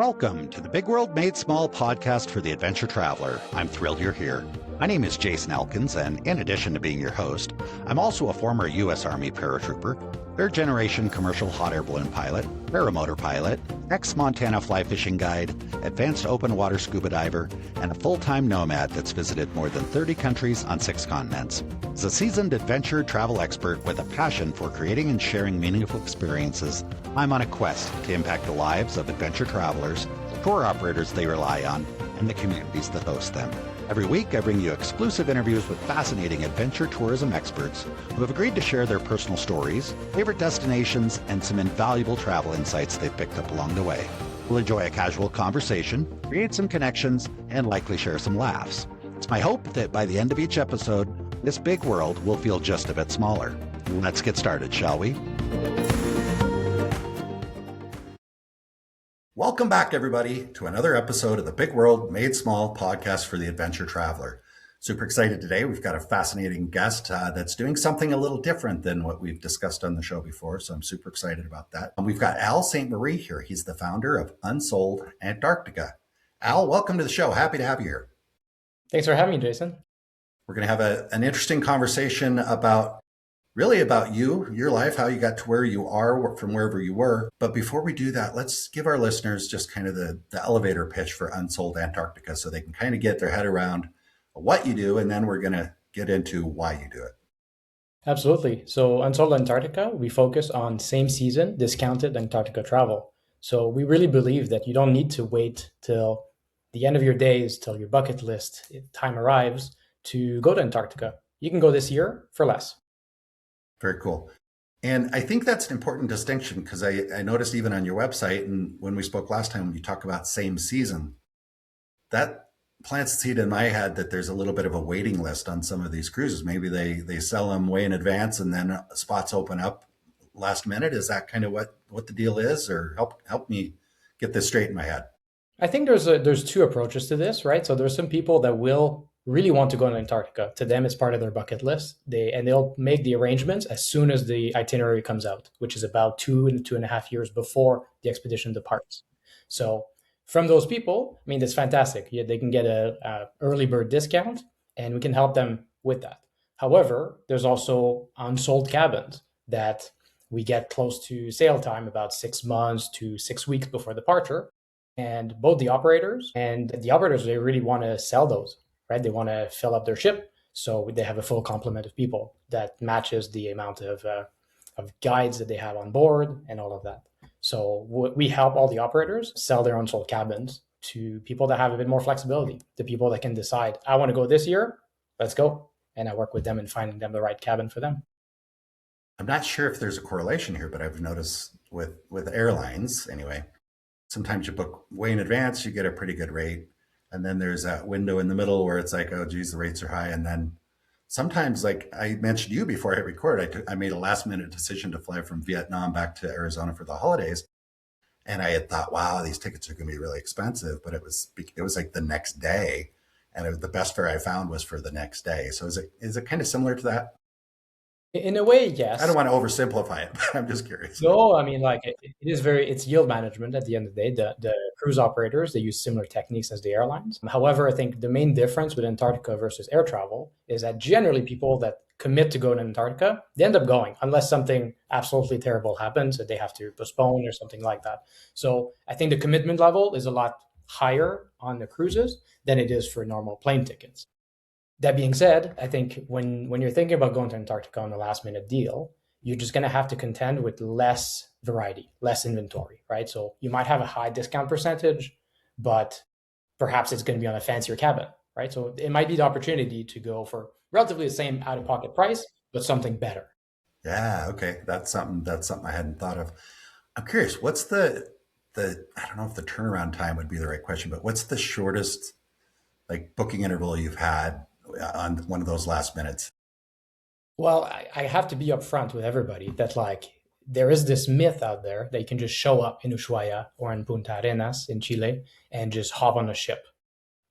Welcome to the Big World Made Small podcast for the adventure traveler. I'm thrilled you're here. My name is Jason Elkins, and in addition to being your host, I'm also a former U.S. Army paratrooper, third-generation commercial hot air balloon pilot, paramotor pilot, ex-Montana fly fishing guide, advanced open water scuba diver, and a full-time nomad that's visited more than 30 countries on 6 continents. As a seasoned adventure travel expert with a passion for creating and sharing meaningful experiences, I'm on a quest to impact the lives of adventure travelers, tour operators they rely on, and the communities that host them. Every week, I bring you exclusive interviews with fascinating adventure tourism experts who have agreed to share their personal stories, favorite destinations, and some invaluable travel insights they've picked up along the way. We'll enjoy a casual conversation, create some connections, and likely share some laughs. It's my hope that by the end of each episode, this big world will feel just a bit smaller. Let's get started, shall we? Welcome back, everybody, to another episode of the Big World Made Small podcast for the adventure traveler. Super excited today. We've got a fascinating guest that's doing something a little different than what we've discussed on the show before, so I'm super excited about that. We've got Al Ste-Marie here. He's the founder of Unsold Antarctica. Al, welcome to the show. Happy to have you here. Thanks for having me, Jason. We're going to have an interesting conversation about you, your life, how you got to where you are from wherever you were. But before we do that, let's give our listeners just kind of the elevator pitch for Unsold Antarctica so they can kind of get their head around what you do, and then we're going to get into why you do it. Absolutely. So Unsold Antarctica, we focus on same season discounted Antarctica travel. So we really believe that you don't need to wait till the end of your days, till your bucket list time arrives to go to Antarctica. You can go this year for less. Very cool. And I think that's an important distinction because I noticed even on your website and when we spoke last time, when you talk about same season, that plants the seed in my head that there's a little bit of a waiting list on some of these cruises. Maybe they sell them way in advance and then spots open up last minute. Is that kind of what the deal is? Or help me get this straight in my head. I think there's two approaches to this, right? So there's some people that will really want to go to Antarctica. To them, it's part of their bucket list. They'll make the arrangements as soon as the itinerary comes out, which is about 2.5 years before the expedition departs. So from those people, I mean, that's fantastic. Yeah, they can get a early bird discount, and we can help them with that. However, there's also unsold cabins that we get close to sail time, about 6 months to 6 weeks before departure. And both the operators, they really want to sell those. Right? They want to fill up their ship, so they have a full complement of people that matches the amount of guides that they have on board and all of that. So we help all the operators sell their unsold cabins to people that have a bit more flexibility, the people that can decide, I want to go this year, let's go. And I work with them in finding them the right cabin for them. I'm not sure if there's a correlation here, but I've noticed with airlines, anyway, sometimes you book way in advance, you get a pretty good rate. And then there's that window in the middle where it's like, oh, geez, the rates are high. And then sometimes, like I mentioned to you before I hit record, I made a last minute decision to fly from Vietnam back to Arizona for the holidays. And I had thought, wow, these tickets are going to be really expensive. But it was like the next day. And the best fare I found was for the next day. So is it kind of similar to that? In a way, yes. I don't want to oversimplify it, but I'm just curious. No, I mean, like it's yield management at the end of the day. The cruise operators, they use similar techniques as the airlines. However, I think the main difference with Antarctica versus air travel is that generally people that commit to go to Antarctica, they end up going unless something absolutely terrible happens that they have to postpone or something like that. So I think the commitment level is a lot higher on the cruises than it is for normal plane tickets. That being said, I think when you're thinking about going to Antarctica on a last minute deal, you're just going to have to contend with less variety, less inventory, right? So you might have a high discount percentage, but perhaps it's going to be on a fancier cabin, right? So it might be the opportunity to go for relatively the same out-of-pocket price, but something better. Yeah, okay. That's something I hadn't thought of. I'm curious, what's the I don't know if the turnaround time would be the right question, but what's the shortest like booking interval you've had on one of those last minutes? Well, I have to be upfront with everybody that like there is this myth out there that you can just show up in Ushuaia or in Punta Arenas in Chile and just hop on a ship.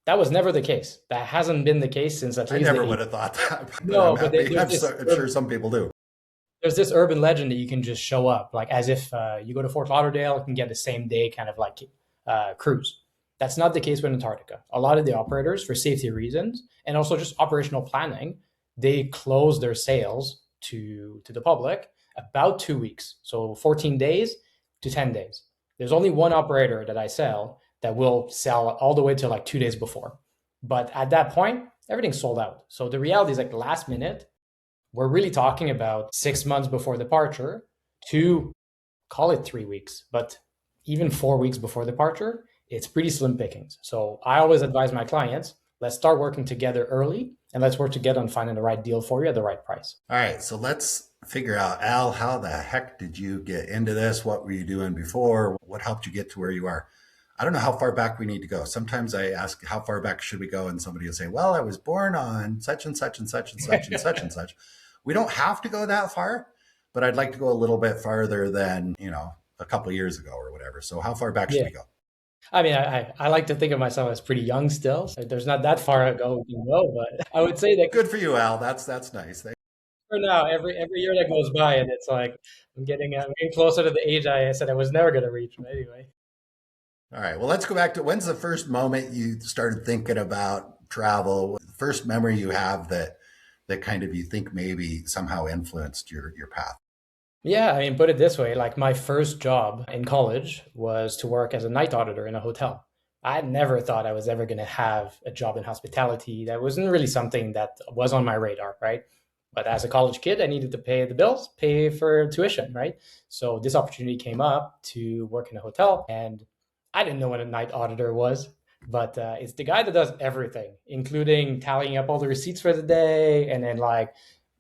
That was never the case. That hasn't been the case since at least. I never would have thought that. No, but I'm sure some people do. There's this urban legend that you can just show up, like as if you go to Fort Lauderdale and get the same day kind of like cruise. That's not the case with Antarctica. A lot of the operators, for safety reasons and also just operational planning, they close their sails to the public about 2 weeks. So 14 days to 10 days. There's only one operator that I sell that will sell all the way to like 2 days before. But at that point, everything's sold out. So the reality is like last minute, we're really talking about 6 months before departure to call it 3 weeks, but even 4 weeks before departure, it's pretty slim pickings. So I always advise my clients, let's start working together early and let's work together on finding the right deal for you at the right price. All right, so let's figure out, Al, how the heck did you get into this? What were you doing before? What helped you get to where you are? I don't know how far back we need to go. Sometimes I ask, how far back should we go? And somebody will say, well, I was born on such and such and such and such and such and such. We don't have to go that far, but I'd like to go a little bit farther than, a couple of years ago or whatever. So how far back should we go? I mean, I like to think of myself as pretty young still. So there's not that far ago we can go, but I would say that good for you, Al. That's nice. For now, every year that goes by, and it's like I'm getting closer to the age I said I was never going to reach. But anyway. All right. Well, let's go back to when's the first moment you started thinking about travel? The first memory you have that kind of you think maybe somehow influenced your path. Yeah, I mean, put it this way, like my first job in college was to work as a night auditor in a hotel. I never thought I was ever going to have a job in hospitality. That wasn't really something that was on my radar, right? But as a college kid, I needed to pay the bills, pay for tuition, right? So this opportunity came up to work in a hotel, and I didn't know what a night auditor was, but it's the guy that does everything, including tallying up all the receipts for the day, and then like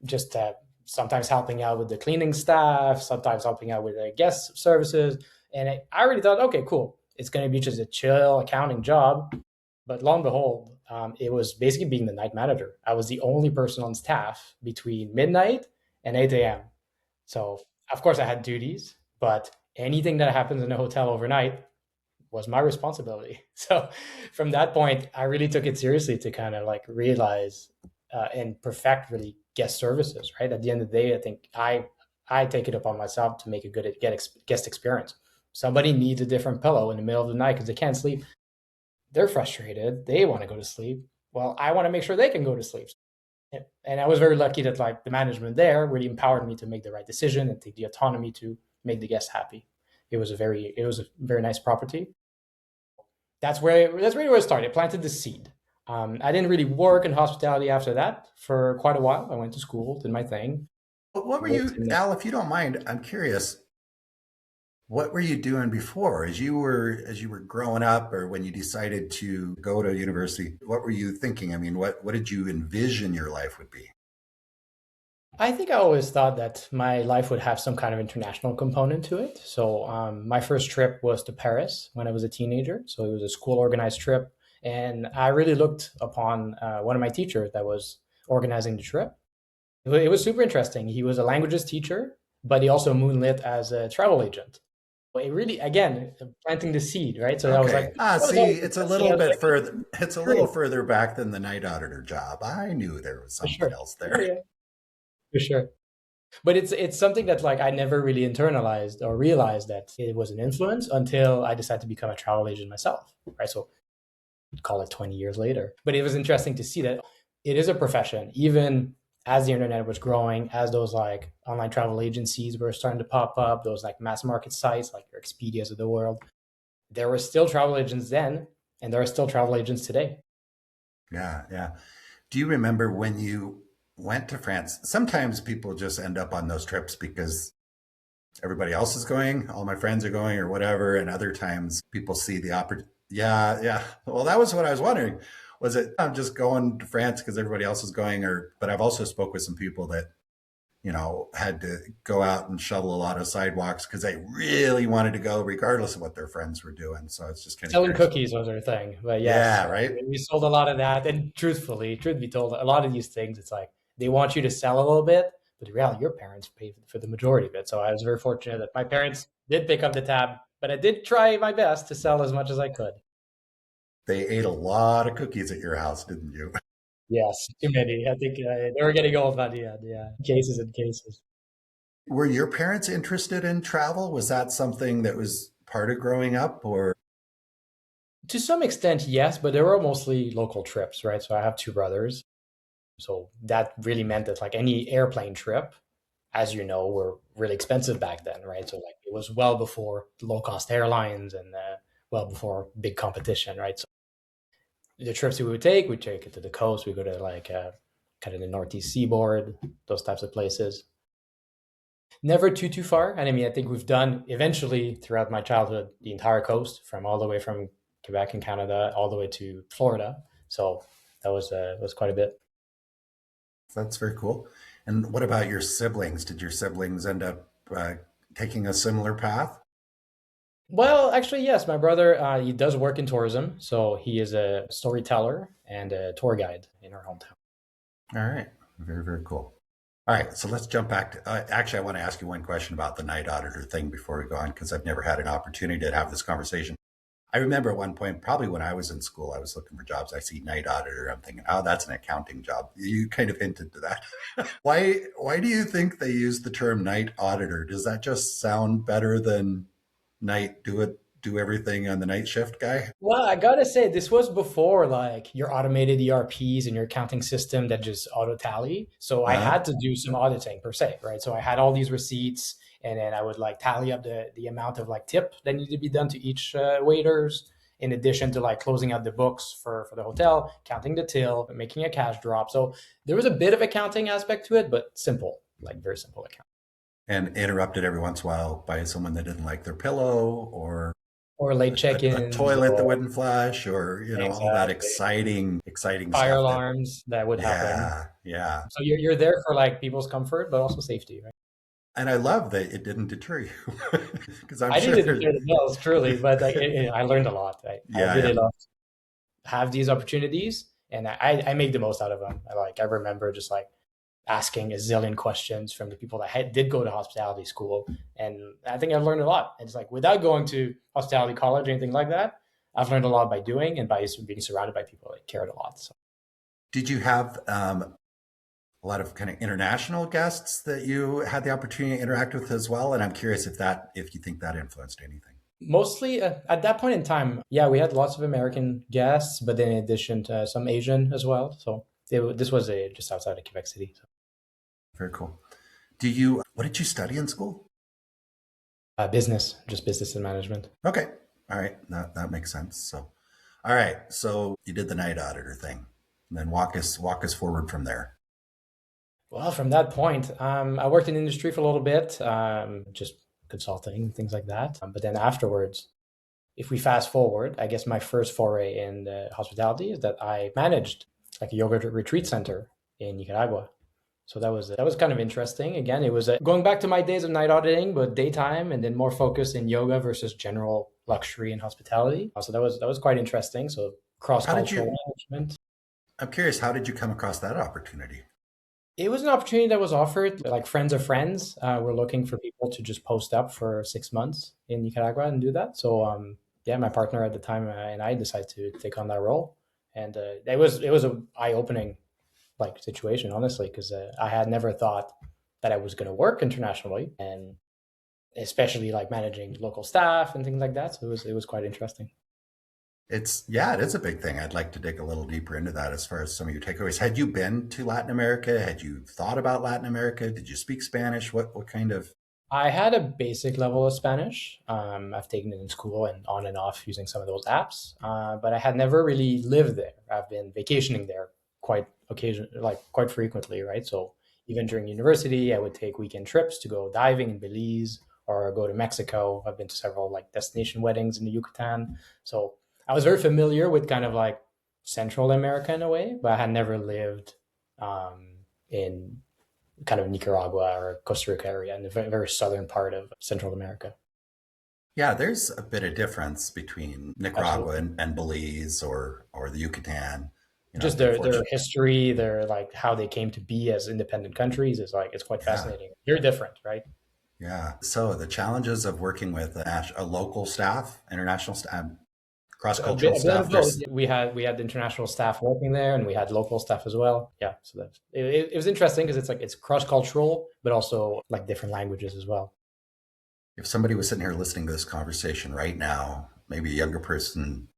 just sometimes helping out with the cleaning staff, sometimes helping out with the guest services. And I really thought, okay, cool. It's going to be just a chill accounting job. But lo and behold, it was basically being the night manager. I was the only person on staff between midnight and 8 a.m. So, of course, I had duties, but anything that happens in a hotel overnight was my responsibility. So, from that point, I really took it seriously to kind of like realize and perfect really guest services, right? At the end of the day, I think I take it upon myself to make a good guest experience. Somebody needs a different pillow in the middle of the night because they can't sleep. They're frustrated. They want to go to sleep. Well, I want to make sure they can go to sleep. And I was very lucky that like the management there really empowered me to make the right decision and take the autonomy to make the guests happy. It was a very nice property. That's really where it started. It planted the seed. I didn't really work in hospitality after that for quite a while. I went to school, did my thing. But what were you, Al, if you don't mind, I'm curious, what were you doing before as you were growing up, or when you decided to go to university? What were you thinking? I mean, what did you envision your life would be? I think I always thought that my life would have some kind of international component to it. So my first trip was to Paris when I was a teenager. So it was a school organized trip. And I really looked upon one of my teachers that was organizing the trip. It was super interesting. He was a languages teacher, but he also moonlit as a travel agent. It really, again, planting the seed, right? So I was like, it's a little bit further. It's a little further back than the night auditor job. I knew there was something else there. Yeah, for sure. But it's something that like I never really internalized or realized that it was an influence until I decided to become a travel agent myself, right? So call it 20 years later. But it was interesting to see that it is a profession, even as the internet was growing, as those like online travel agencies were starting to pop up, those like mass market sites like your Expedias of the world, there were still travel agents then, and there are still travel agents today. Yeah, yeah. Do you remember when you went to France? Sometimes people just end up on those trips because everybody else is going, all my friends are going or whatever. And other times people see the opportunity. Yeah, yeah. Well, that was what I was wondering. Was it I'm just going to France because everybody else is going, but I've also spoke with some people that, had to go out and shovel a lot of sidewalks because they really wanted to go regardless of what their friends were doing. So it's just kind of selling cookies was their thing. But yes, yeah, right. We sold a lot of that. And truth be told, a lot of these things, it's like they want you to sell a little bit, but in reality, your parents pay for the majority of it. So I was very fortunate that my parents did pick up the tab, but I did try my best to sell as much as I could. They ate a lot of cookies at your house, didn't you? Yes, too many. I think they were getting old by the end. Yeah, cases and cases. Were your parents interested in travel? Was that something that was part of growing up, or? To some extent, yes, but they were mostly local trips, right? So I have two brothers. So that really meant that like any airplane trip, as you know, were really expensive back then, right? So like it was well before low cost airlines and well before big competition, right? So the trips we would take, we'd take it to the coast. We go to like kind of the northeast seaboard, those types of places. Never too far. And I mean, I think we've done eventually throughout my childhood the entire coast, from all the way from Quebec and Canada all the way to Florida. So that was quite a bit. That's very cool. And what about your siblings? Did your siblings end up taking a similar path? Well, actually, yes. My brother, he does work in tourism, so he is a storyteller and a tour guide in our hometown. All right. Very, very cool. All right. So let's jump back to, actually, I want to ask you one question about the night auditor thing before we go on, because I've never had an opportunity to have this conversation. I remember at one point, probably when I was in school, I was looking for jobs. I see night auditor. I'm thinking, oh, that's an accounting job. You kind of hinted to that. Why do you think they use the term night auditor? Does that just sound better than night do everything on the night shift guy? Well, I gotta say, this was before like your automated ERPs and your accounting system that just auto tally. So I Uh, had to do some auditing per se, right? So I had all these receipts, and then I would like tally up the amount of like tip that needed to be done to each waiters, in addition to like closing out the books for the hotel, counting the till, making a cash drop. So there was a bit of accounting aspect to it, but simple, like very simple accounting. and interrupted every once in a while by someone that didn't like their pillow or Or late a check-ins, toilet that or wouldn't flush or, all that exactly, exciting fire stuff that, alarms that would happen. yeah, yeah. So you're there for like people's comfort, but also safety, right? And I love that it didn't deter you because I'm I sure, didn't do the bills truly, but like I learned a lot. I yeah, really yeah. love to have these opportunities, and I make the most out of them. I remember just like asking a zillion questions from the people that did go to hospitality school, and I think I've learned a lot. It's like without going to hospitality college or anything like that, I've learned a lot by doing and by being surrounded by people that cared a lot. So. Did you have a lot of kind of international guests that you had the opportunity to interact with as well? And I'm curious if you think that influenced anything. Mostly at that point in time, yeah, we had lots of American guests, but then in addition to some Asian as well. So this was just outside of Quebec City. So. Very cool. What did you study in school? Business, just business and management. Okay. All right. That makes sense. So, all right. So you did the night auditor thing, and then walk us forward from there. Well, from that point, I worked in industry for a little bit, just consulting, things like that. But then afterwards, if we fast forward, I guess my first foray in hospitality is that I managed like a yoga retreat center in Nicaragua. So that was kind of interesting. Again, it was going back to my days of night auditing, but daytime, and then more focused in yoga versus general luxury and hospitality. So that was quite interesting. So cross How did cultural you? management. I'm curious. How did you come across that opportunity? It was an opportunity that was offered. Like friends of friends were looking for people to just post up for 6 months in Nicaragua and do that. So yeah, my partner at the time and I decided to take on that role, and it was a eye opening like situation, honestly, because I had never thought that I was going to work internationally, and especially like managing local staff and things like that. So it was quite interesting. It is a big thing. I'd like to dig a little deeper into that as far as some of your takeaways. Had you been to Latin America? Had you thought about Latin America? Did you speak Spanish? What kind of? I had a basic level of Spanish. I've taken it in school and off using some of those apps, but I had never really lived there. I've been vacationing there quite frequently, right? So even during university, I would take weekend trips to go diving in Belize or go to Mexico. I've been to several like destination weddings in the Yucatan, so I was very familiar with kind of like Central America in a way, but I had never lived in kind of Nicaragua or Costa Rica area in the very southern part of Central America. Yeah, there's a bit of difference between Nicaragua Absolutely. and Belize or the Yucatan. Just their Unfortunately, history, their like how they came to be as independent countries is like it's quite yeah, fascinating. Very different, right? yeah. So the challenges of working with a local staff, international staff, cross So cultural a bit staff. of both. There's We had international staff working there, and we had local staff as well. Yeah, so it was interesting because it's cross cultural, but also like different languages as well. if somebody was sitting here listening to this conversation right now, maybe a younger person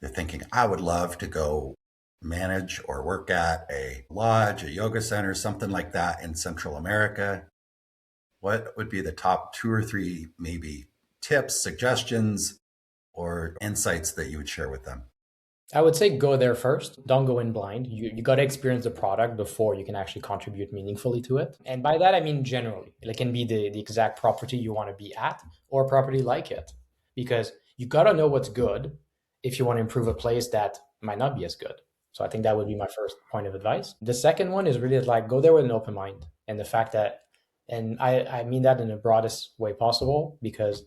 They're thinking, I would love to go manage or work at a lodge, a yoga center, something like that in Central America. What would be the top two or three, maybe tips, suggestions, or insights that you would share with them? I would say go there first. Don't go in blind. You got to experience the product before you can actually contribute meaningfully to it. And by that, I mean generally. It can be the exact property you want to be at or a property like it. Because you got to know what's good if you want to improve a place that might not be as good. So I think that would be my first point of advice. The second one is really like go there with an open mind. And the fact that, and I mean that in the broadest way possible, because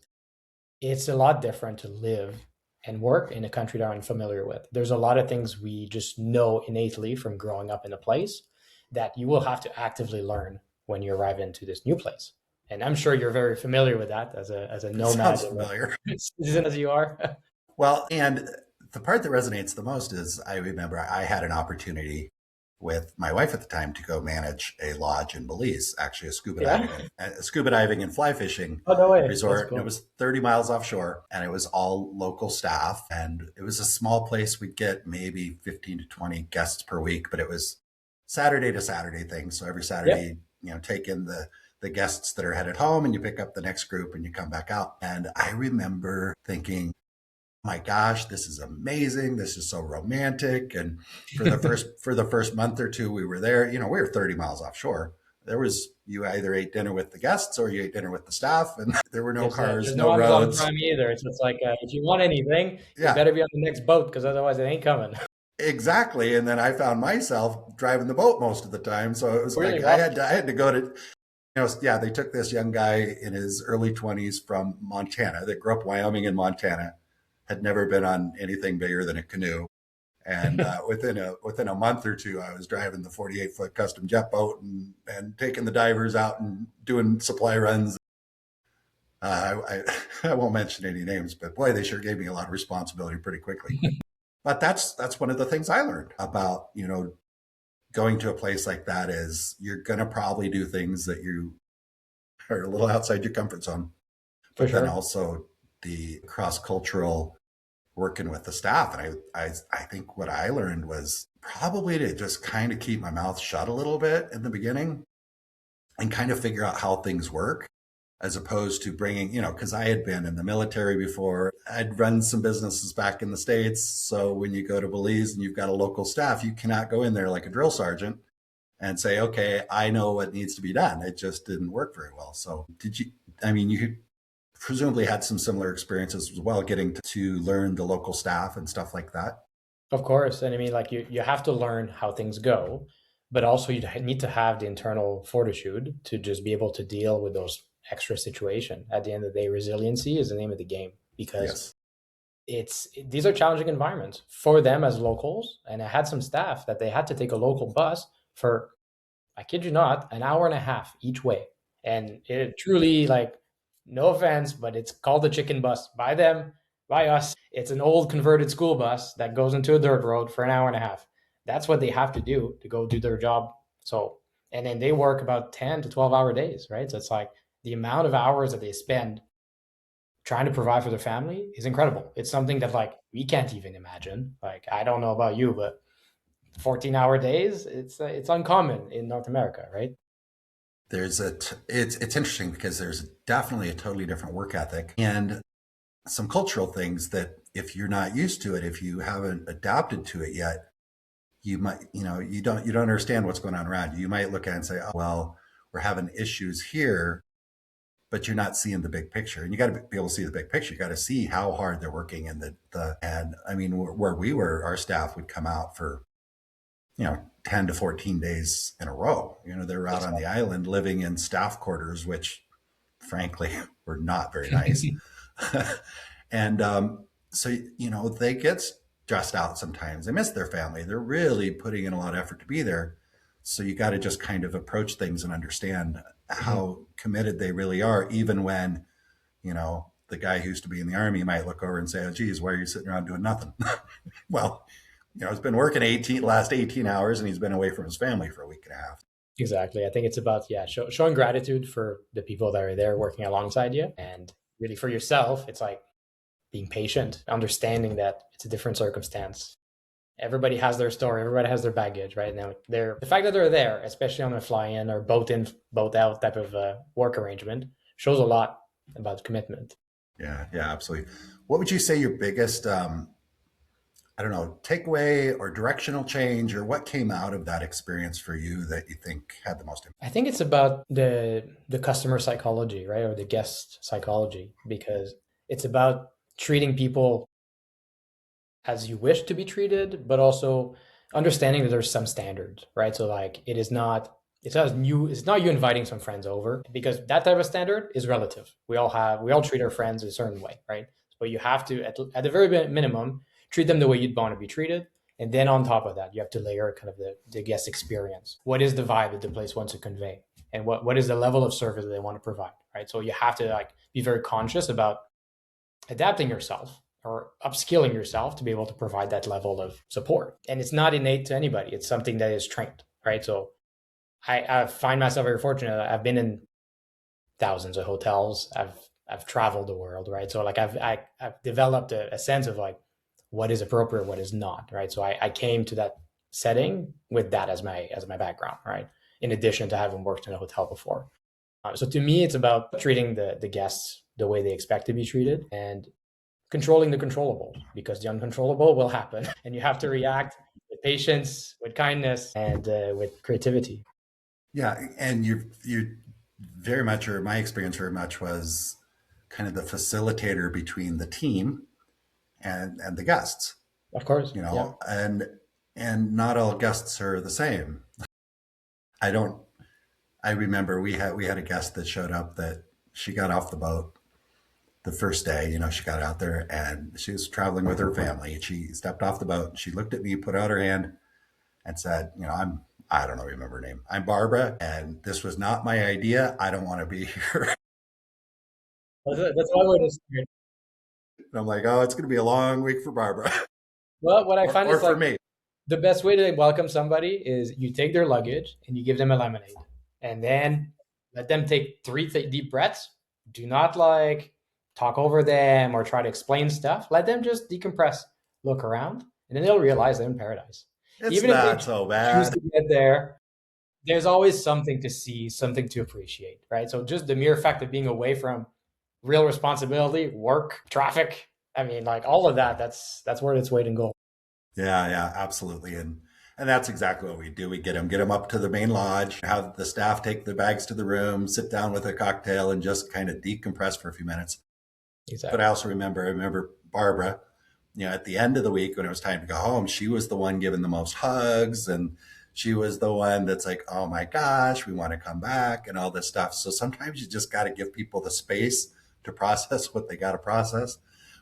it's a lot different to live and work in a country that I'm unfamiliar with. There's a lot of things we just know innately from growing up in a place that you will have to actively learn when you arrive into this new place. And I'm sure you're very familiar with that as a It nomad sounds familiar. citizen as you are. Well, and the part that resonates the most is I remember I had an opportunity with my wife at the time to go manage a lodge in Belize, actually Yeah. a scuba diving and fly fishing Oh no way. That's resort. And it cool. was 30 miles offshore and it was all local staff. And it was a small place. We'd get maybe 15 to 20 guests per week, but it was Saturday to Saturday thing. So every Yep. Saturday, take in the guests that are headed home and you pick up the next group and you come back out. And I remember thinking, my gosh, this is amazing. This is so romantic. And for the first month or two we were there, we were 30 miles offshore. There was you either ate dinner with the guests or you ate dinner with the staff, and there were no cars, There's no no Amazon roads. Prime either. It's just like if you want anything, you Yeah, better be on the next boat because otherwise it ain't coming. exactly. And then I found myself driving the boat most of the time. So it was Really like rough. I had to go to yeah, they took this young guy in his early 20s from Montana that grew up Wyoming and Montana, had never been on anything bigger than a canoe. And within a month or two, I was driving the 48-foot custom jet boat and taking the divers out and doing supply runs. I won't mention any names, but boy, they sure gave me a lot of responsibility pretty quickly. But that's one of the things I learned about going to a place like that is you're gonna probably do things that you are a little outside your comfort zone, For but then sure. also the cross cultural working with the staff. And I think what I learned was probably to just kind of keep my mouth shut a little bit in the beginning and kind of figure out how things work as opposed to bringing, because I had been in the military before. I'd run some businesses back in the States. So when you go to Belize and you've got a local staff, you cannot go in there like a drill sergeant and say, okay, I know what needs to be done. It just didn't work very well. So you presumably had some similar experiences as well, getting to learn the local staff and stuff like that. Of course. And I mean, like you have to learn how things go, but also you need to have the internal fortitude to just be able to deal with those extra situation. At the end of the day, resiliency is the name of the game because Yes. these are challenging environments for them as locals. And I had some staff that they had to take a local bus for, I kid you not, an hour and a half each way. And it truly, like, no offense, but it's called the chicken bus by them, by us. It's an old converted school bus that goes into a dirt road for an hour and a half. That's what they have to do to go do their job. So, and then they work about 10 to 12-hour days, right? So it's like the amount of hours that they spend trying to provide for their family is incredible. It's something that like we can't even imagine. Like I don't know about you, but 14-hour days, it's uncommon in North America, right? It's interesting because there's definitely a totally different work ethic and some cultural things that if you're not used to it, if you haven't adapted to it yet, you might, you don't understand what's going on around you. You might look at it and say, oh, well, we're having issues here, but you're not seeing the big picture. And you got to be able to see the big picture. You got to see how hard they're working and and I mean, where we were, our staff would come out for 10 to 14 days in a row. They were out on the island living in staff quarters, which frankly were not very nice. And so, they get stressed out sometimes. They miss their family. They're really putting in a lot of effort to be there. So you got to just kind of approach things and understand Mhm. how committed they really are, even when, the guy who used to be in the army might look over and say, oh, geez, why are you sitting around doing nothing? Well, he's been working last 18 hours and he's been away from his family for a week and a half. Exactly. I think it's about, yeah, showing gratitude for the people that are there working alongside you. And really for yourself, it's like being patient, understanding that it's a different circumstance. Everybody has their story, everybody has their baggage, right? Now, the fact that they're there, especially on a fly-in or boat in, boat out type of work arrangement, shows a lot about commitment. Yeah, yeah, absolutely. What would you say your biggest, I don't know, takeaway or directional change, or what came out of that experience for you that you think had the most impact? I think it's about the customer psychology, right, or the guest psychology, because it's about treating people as you wish to be treated, but also understanding that there's some standards, right? So like it's not you inviting some friends over, because that type of standard is relative. We all treat our friends a certain way, right? But you have to at the very minimum treat them the way you'd want to be treated. And then on top of that, you have to layer kind of the guest experience. What is the vibe that the place wants to convey? And what is the level of service that they want to provide, right? So you have to like be very conscious about adapting yourself or upskilling yourself to be able to provide that level of support. And it's not innate to anybody. It's something that is trained, right? So I find myself very fortunate. I've been in thousands of hotels. I've traveled the world, right? So like I've developed a sense of like what is appropriate, what is not, right? So I came to that setting with that as my background, right? In addition to having worked in a hotel before. So to me, it's about treating the guests the way they expect to be treated and controlling the controllable, because the uncontrollable will happen. And you have to react with patience, with kindness, and with creativity. Yeah, and you very much, or my experience very much was kind of the facilitator between the team and the guests, Of course. you Yeah. know, and not all guests are the same. I don't. I remember we had a guest that showed up that she got off the boat the first day. You know, she got out there and she was traveling with her family. And she stepped off the boat and she looked at me, put out her hand, and said, "You know, I don't know, remember her name. I'm Barbara, and this was not my idea. I don't want to be here." That's one way to start. And I'm like, "Oh, it's going to be a long week for Barbara, Well, what I find or is for like me." the best way to welcome somebody is you take their luggage and you give them a lemonade, and then let them take three deep breaths. Do not like talk over them or try to explain stuff. Let them just decompress, look around, and then they'll realize they're in paradise. It's Even if they not so choose bad. to get there, there's always something to see, something to appreciate, right? So just the mere fact of being away from real responsibility, work, traffic, I mean, like all of that, that's worth its weight in gold. Yeah, yeah, absolutely. And that's exactly what we do. We get them up to the main lodge, have the staff take the bags to the room, sit down with a cocktail, and just kind of decompress for a few minutes. But Exactly. I remember Barbara, you know, at the end of the week when it was time to go home, she was the one giving the most hugs, and she was the one that's like, "Oh my gosh, we want to come back," and all this stuff. So sometimes you just got to give people the space to process what they got to process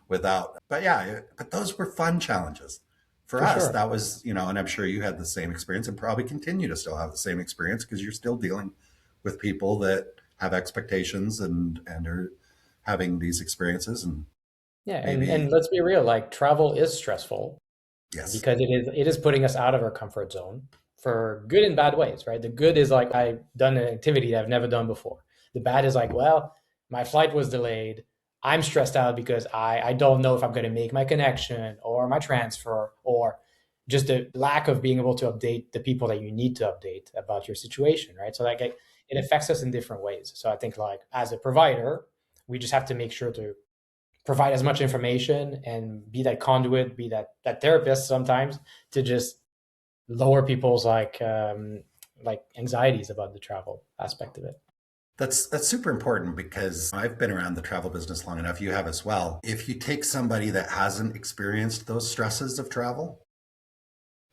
without. But yeah, but those were fun challenges. For For us, sure. that was, you know, and I'm sure you had the same experience and probably continue to still have the same experience because you're still dealing with people that have expectations and are having these experiences and Yeah, and maybe, let's be real, like travel is stressful yes. because it is putting us out of our comfort zone for good and bad ways, right? The good is like I've done an activity that I've never done before. The bad is like, well, my flight was delayed. I'm stressed out because I don't know if I'm going to make my connection or my transfer, or just the lack of being able to update the people that you need to update about your situation, right? So like it affects us in different ways. So I think like as a provider, we just have to make sure to provide as much information and be that conduit, be that therapist sometimes to just lower people's like anxieties about the travel aspect of it. That's super important because I've been around the travel business long enough. You have as well. If you take somebody that hasn't experienced those stresses of travel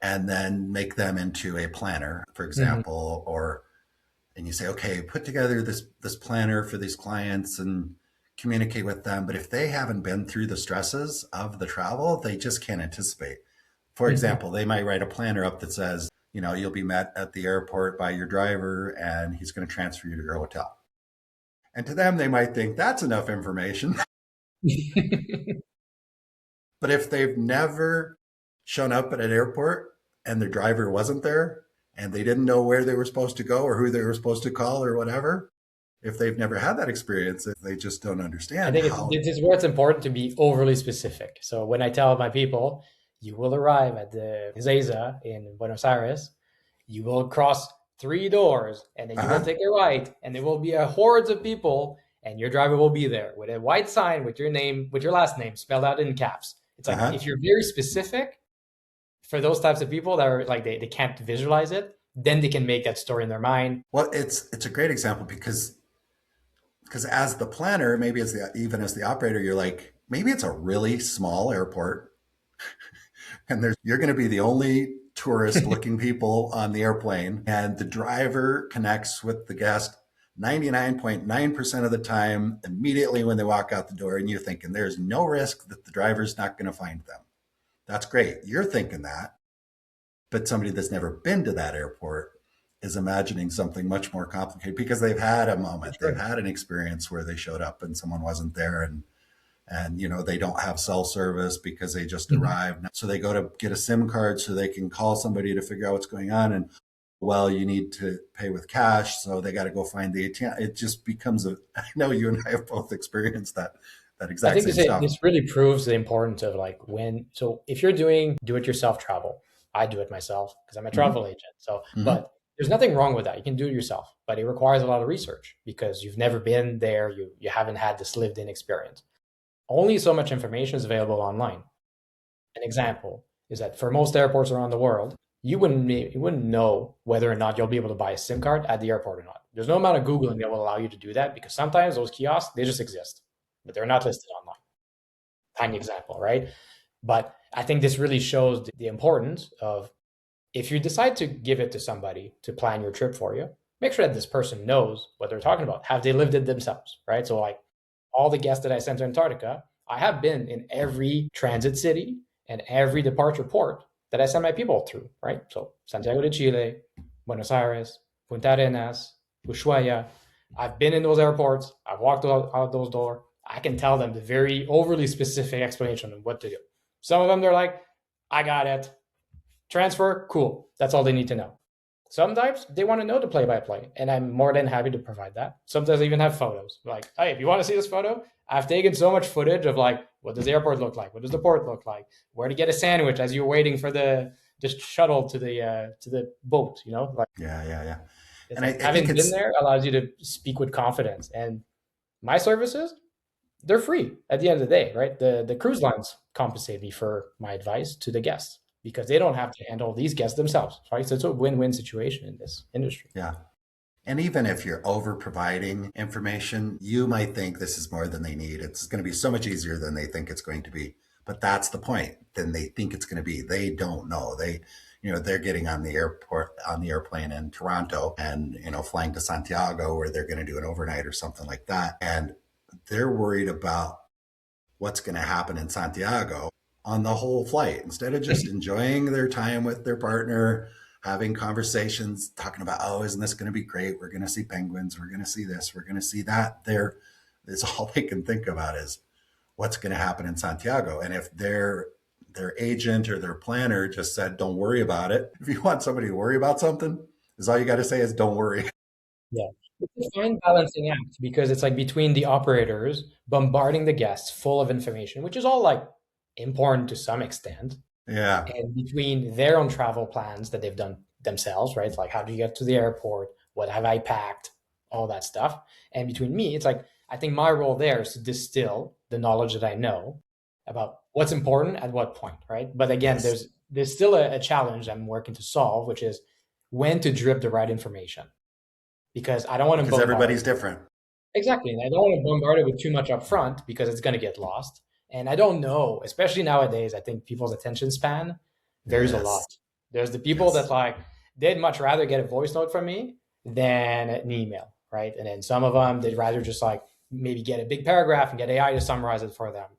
and then make them into a planner, for Hmm. example, or and you say, okay, put together this planner for these clients and communicate with them. But if they haven't been through the stresses of the travel, they just can't anticipate. For Hmm. example, they might write a planner up that says, you know, you'll be met at the airport by your driver and he's going to transfer you to your hotel. And to them, they might think that's enough information. But if they've never shown up at an airport and their driver wasn't there and they didn't know where they were supposed to go or who they were supposed to call or whatever, if they've never had that experience, if they just don't I understand think how. this is where it's important to be overly specific. So when I tell my people, you will arrive at the Ezeiza in Buenos Aires, you will cross 3 doors, and then you will Uh-huh. take a right, and there will be a hordes of people, and your driver will be there with a white sign with your name, with your last name spelled out in caps. It's like Uh-huh. if you're very specific for those types of people that are like they can't visualize it, then they can make that story in their mind. Well, it's a great example because as the planner, maybe as the even as the operator, you're like, maybe it's a really small airport, and there's you're going to be the only tourist looking people on the airplane, and the driver connects with the guest 99.9% of the time immediately when they walk out the door, and you're thinking there's no risk that the driver's not going to find them. That's great. You're thinking that, but somebody that's never been to that airport is imagining something much more complicated because they've had a moment, they've Sure. had an experience where they showed up and someone wasn't there, and they don't have cell service because they just Mhm. arrived, so they go to get a SIM card so they can call somebody to figure out what's going on, and well, you need to pay with cash, so they got to go find the ATM. It just becomes a I know you and I have both experienced that I exact think same stuff. this really proves the importance of like when, so if you're doing do it yourself travel, I do it myself because I'm a Mm-hmm. travel agent. So, Mm-hmm. but there's nothing wrong with that. You can do it yourself, but it requires a lot of research because you've never been there. You haven't had this lived in experience. Only so much information is available online. An example is that for most airports around the world, you wouldn't know whether or not you'll be able to buy a SIM card at the airport or not. There's no amount of Googling that will allow you to do that because sometimes those kiosks, they just exist, but they're not listed online. Tiny example, right? But I think this really shows the importance of if you decide to give it to somebody to plan your trip for you, make sure that this person knows what they're talking about. Have they lived it themselves, right? So, like all the guests that I sent to Antarctica, I have been in every transit city and every departure port that I send my people through, right? So, Santiago de Chile, Buenos Aires, Punta Arenas, Ushuaia. I've been in those airports. I've walked out those doors. I can tell them the very overly specific explanation of what to do. Some of them, they're like, I got it. Transfer, cool. That's all they need to know. Sometimes they want to know the play by play, and I'm more than happy to provide that. Sometimes I even have photos. Like, hey, if you want to see this photo, I've taken so much footage of like, what does the airport look like? What does the port look like? Where to get a sandwich as you're waiting for the shuttle to the boat, Like Yeah, yeah, yeah. it's And I, like I think having been it's there allows you to speak with confidence. And my services, they're free at the end of the day, right? The cruise lines compensate me for my advice to the guests because they don't have to handle these guests themselves, right? So it's a win-win situation in this industry. yeah. And even if you're over providing information, you might think this is more than they need. It's going to be so much easier than they think it's going to be. But that's the point. Then they think it's going to be. They don't know. They're getting on the airplane in Toronto and, flying to Santiago where they're going to do an overnight or something like that. And they're worried about what's going to happen in Santiago on the whole flight instead of just enjoying their time with their partner, having conversations, talking about, oh, isn't this going to be great? We're going to see penguins. We're going to see this. We're going to see that. It's all they can think about is what's going to happen in Santiago. And if their agent or their planner just said, don't worry about it. If you want somebody to worry about something, is all you got to say is don't worry. Yeah. It's a fine balancing act because it's like between the operators bombarding the guests full of information, which is all like important to some extent, Yeah. and between their own travel plans that they've done themselves, right? It's like, how do you get to the airport? What have I packed? All that stuff. And between me, it's like, I think my role there is to distill the knowledge that I know about what's important at what point, right? But again, Yes. there's still a challenge I'm working to solve, which is when to drip the right information because I don't want to Because bombard. everybody's different. Exactly. And I don't want to bombard it with too much upfront because it's going to get lost. And I don't know, especially nowadays, I think people's attention span varies a lot. Yes. There's the people that Yes. like, they'd much rather get a voice note from me than an email, right? And then some of them, they'd rather just like maybe get a big paragraph and get AI to summarize it for them.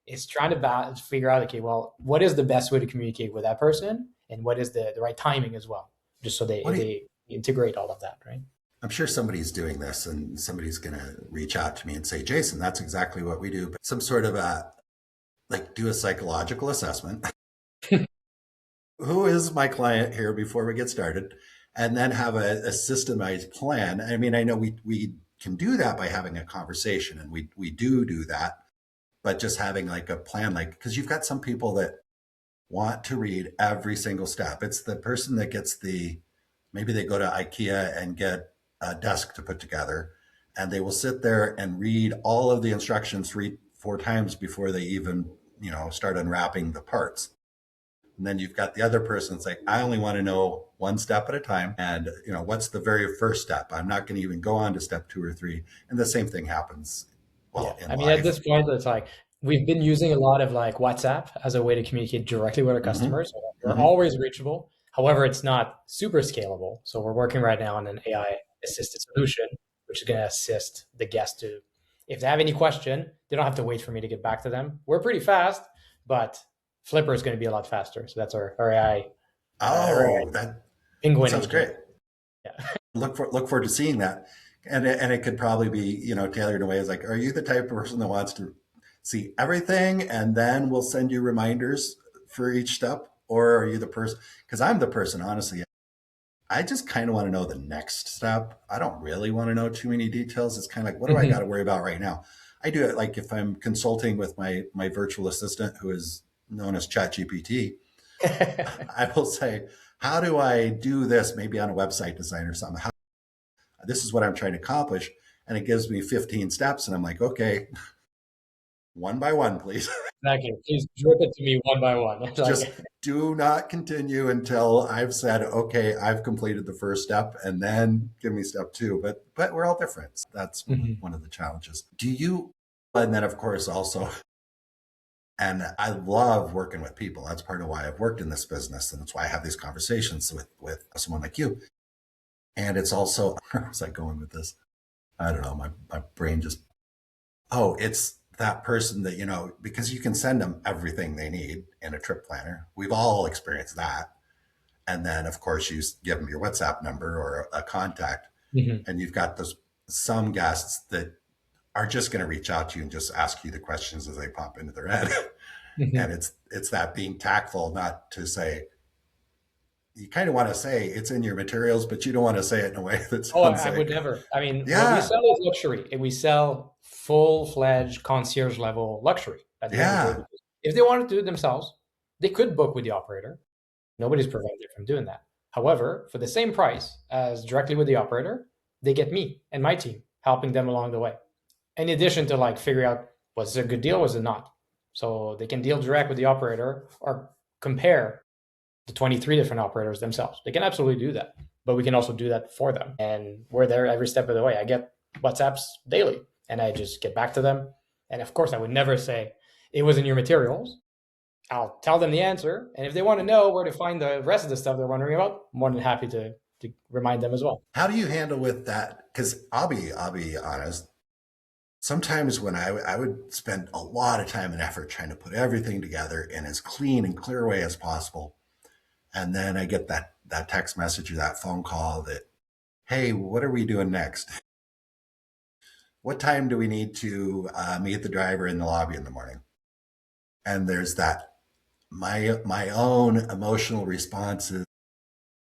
It's trying to figure out, okay, well, what is the best way to communicate with that person? And what is the right timing as well? Just so What do you, they integrate all of that, right? I'm sure somebody's doing this and somebody's going to reach out to me and say, Jason, that's exactly what we do. But some sort of do a psychological assessment. Who is my client here before we get started? And then have a systemized plan. I mean, I know we can do that by having a conversation, and we do that, but just having like a plan, like, because you've got some people that want to read every single step. It's the person that gets maybe they go to IKEA and get a desk to put together, and they will sit there and read all of the instructions 4 times before they even, start unwrapping the parts. And then you've got the other person that's like, I only want to know one step at a time. And, what's the very first step? I'm not going to even go on to step 2 or 3. And the same thing happens, in I mean, life. at this point, it's like we've been using a lot of like WhatsApp as a way to communicate directly with our customers. We're always reachable. However, it's not super scalable. So we're working right now on an AI assisted solution, which is going to assist the guest to, if they have any question, they don't have to wait for me to get back to them. We're pretty fast, but Flipper is going to be a lot faster. So that's our AI. That Penguin sounds great. Yeah. Look forward to seeing that. And it could probably be, tailored in a way as like, are you the type of person that wants to see everything and then we'll send you reminders for each step? Or are you the person? Because I'm the person, honestly, I just kind of want to know the next step. I don't really want to know too many details. It's kind of like, what do I got to worry about right now? I do it like if I'm consulting with my virtual assistant, who is known as ChatGPT. I will say, how do I do this? Maybe on a website design or something. This is what I'm trying to accomplish. And it gives me 15 steps. And I'm like, okay, one by one, please. Exactly. Please drip it to me one by one. Just do not continue until I've said, okay, I've completed the first step, and then give me step 2. But we're all different. That's one of the challenges. And then of course also, and I love working with people. That's part of why I've worked in this business. And that's why I have these conversations with someone like you. And it's also, where was I going with this? I don't know. My brain just, it's that person that, because you can send them everything they need in a trip planner. We've all experienced that. And then of course you give them your WhatsApp number or a contact, and you've got some guests that are just going to reach out to you and just ask you the questions as they pop into their head. And it's that being tactful, not to say, you kind of want to say it's in your materials, but you don't want to say it in a way that's. I would never. I mean, what we sell is luxury, and we sell full-fledged concierge level luxury. If they wanted to do it themselves, they could book with the operator. Nobody's prevented from doing that. However, for the same price as directly with the operator, they get me and my team helping them along the way. In addition to like figure out, was it a good deal, was it not? So they can deal direct with the operator or compare the 23 different operators themselves. They can absolutely do that, but we can also do that for them. And we're there every step of the way. I get WhatsApps daily and I just get back to them. And of course, I would never say it was in your materials. I'll tell them the answer. And if they want to know where to find the rest of the stuff they're wondering about, I'm more than happy to remind them as well. How do you handle with that? Because I'll be honest. Sometimes when I would spend a lot of time and effort trying to put everything together in as clean and clear way as possible. And then I get that text message or that phone call that, hey, what are we doing next? What time do we need to meet the driver in the lobby in the morning? And there's that, my own emotional responses.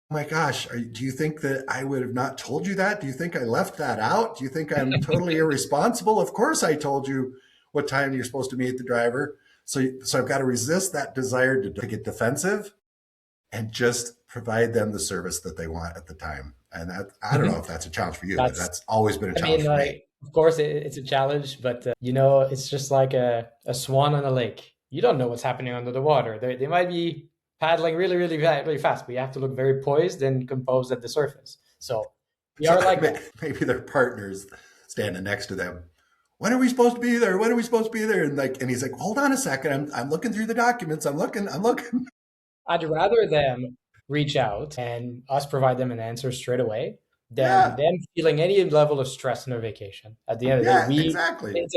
Oh my gosh, do you think that I would have not told you that? Do you think I left that out? Do you think I'm totally irresponsible? Of course I told you what time you're supposed to meet the driver. So I've got to resist that desire to get defensive and just provide them the service that they want at the time. And that, I don't know if that's a challenge for you, but that's always been a challenge for me. Of course, it's a challenge, but it's just like a swan on a lake. You don't know what's happening under the water. They might be paddling really, really, really fast, but you have to look very poised and composed at the surface. So we are like maybe their partners standing next to them. When are we supposed to be there? When are we supposed to be there? And he's like, hold on a second. I'm looking through the documents. I'm looking. I'd rather them reach out and us provide them an answer straight away than them feeling any level of stress in their vacation. At the end of the day, exactly.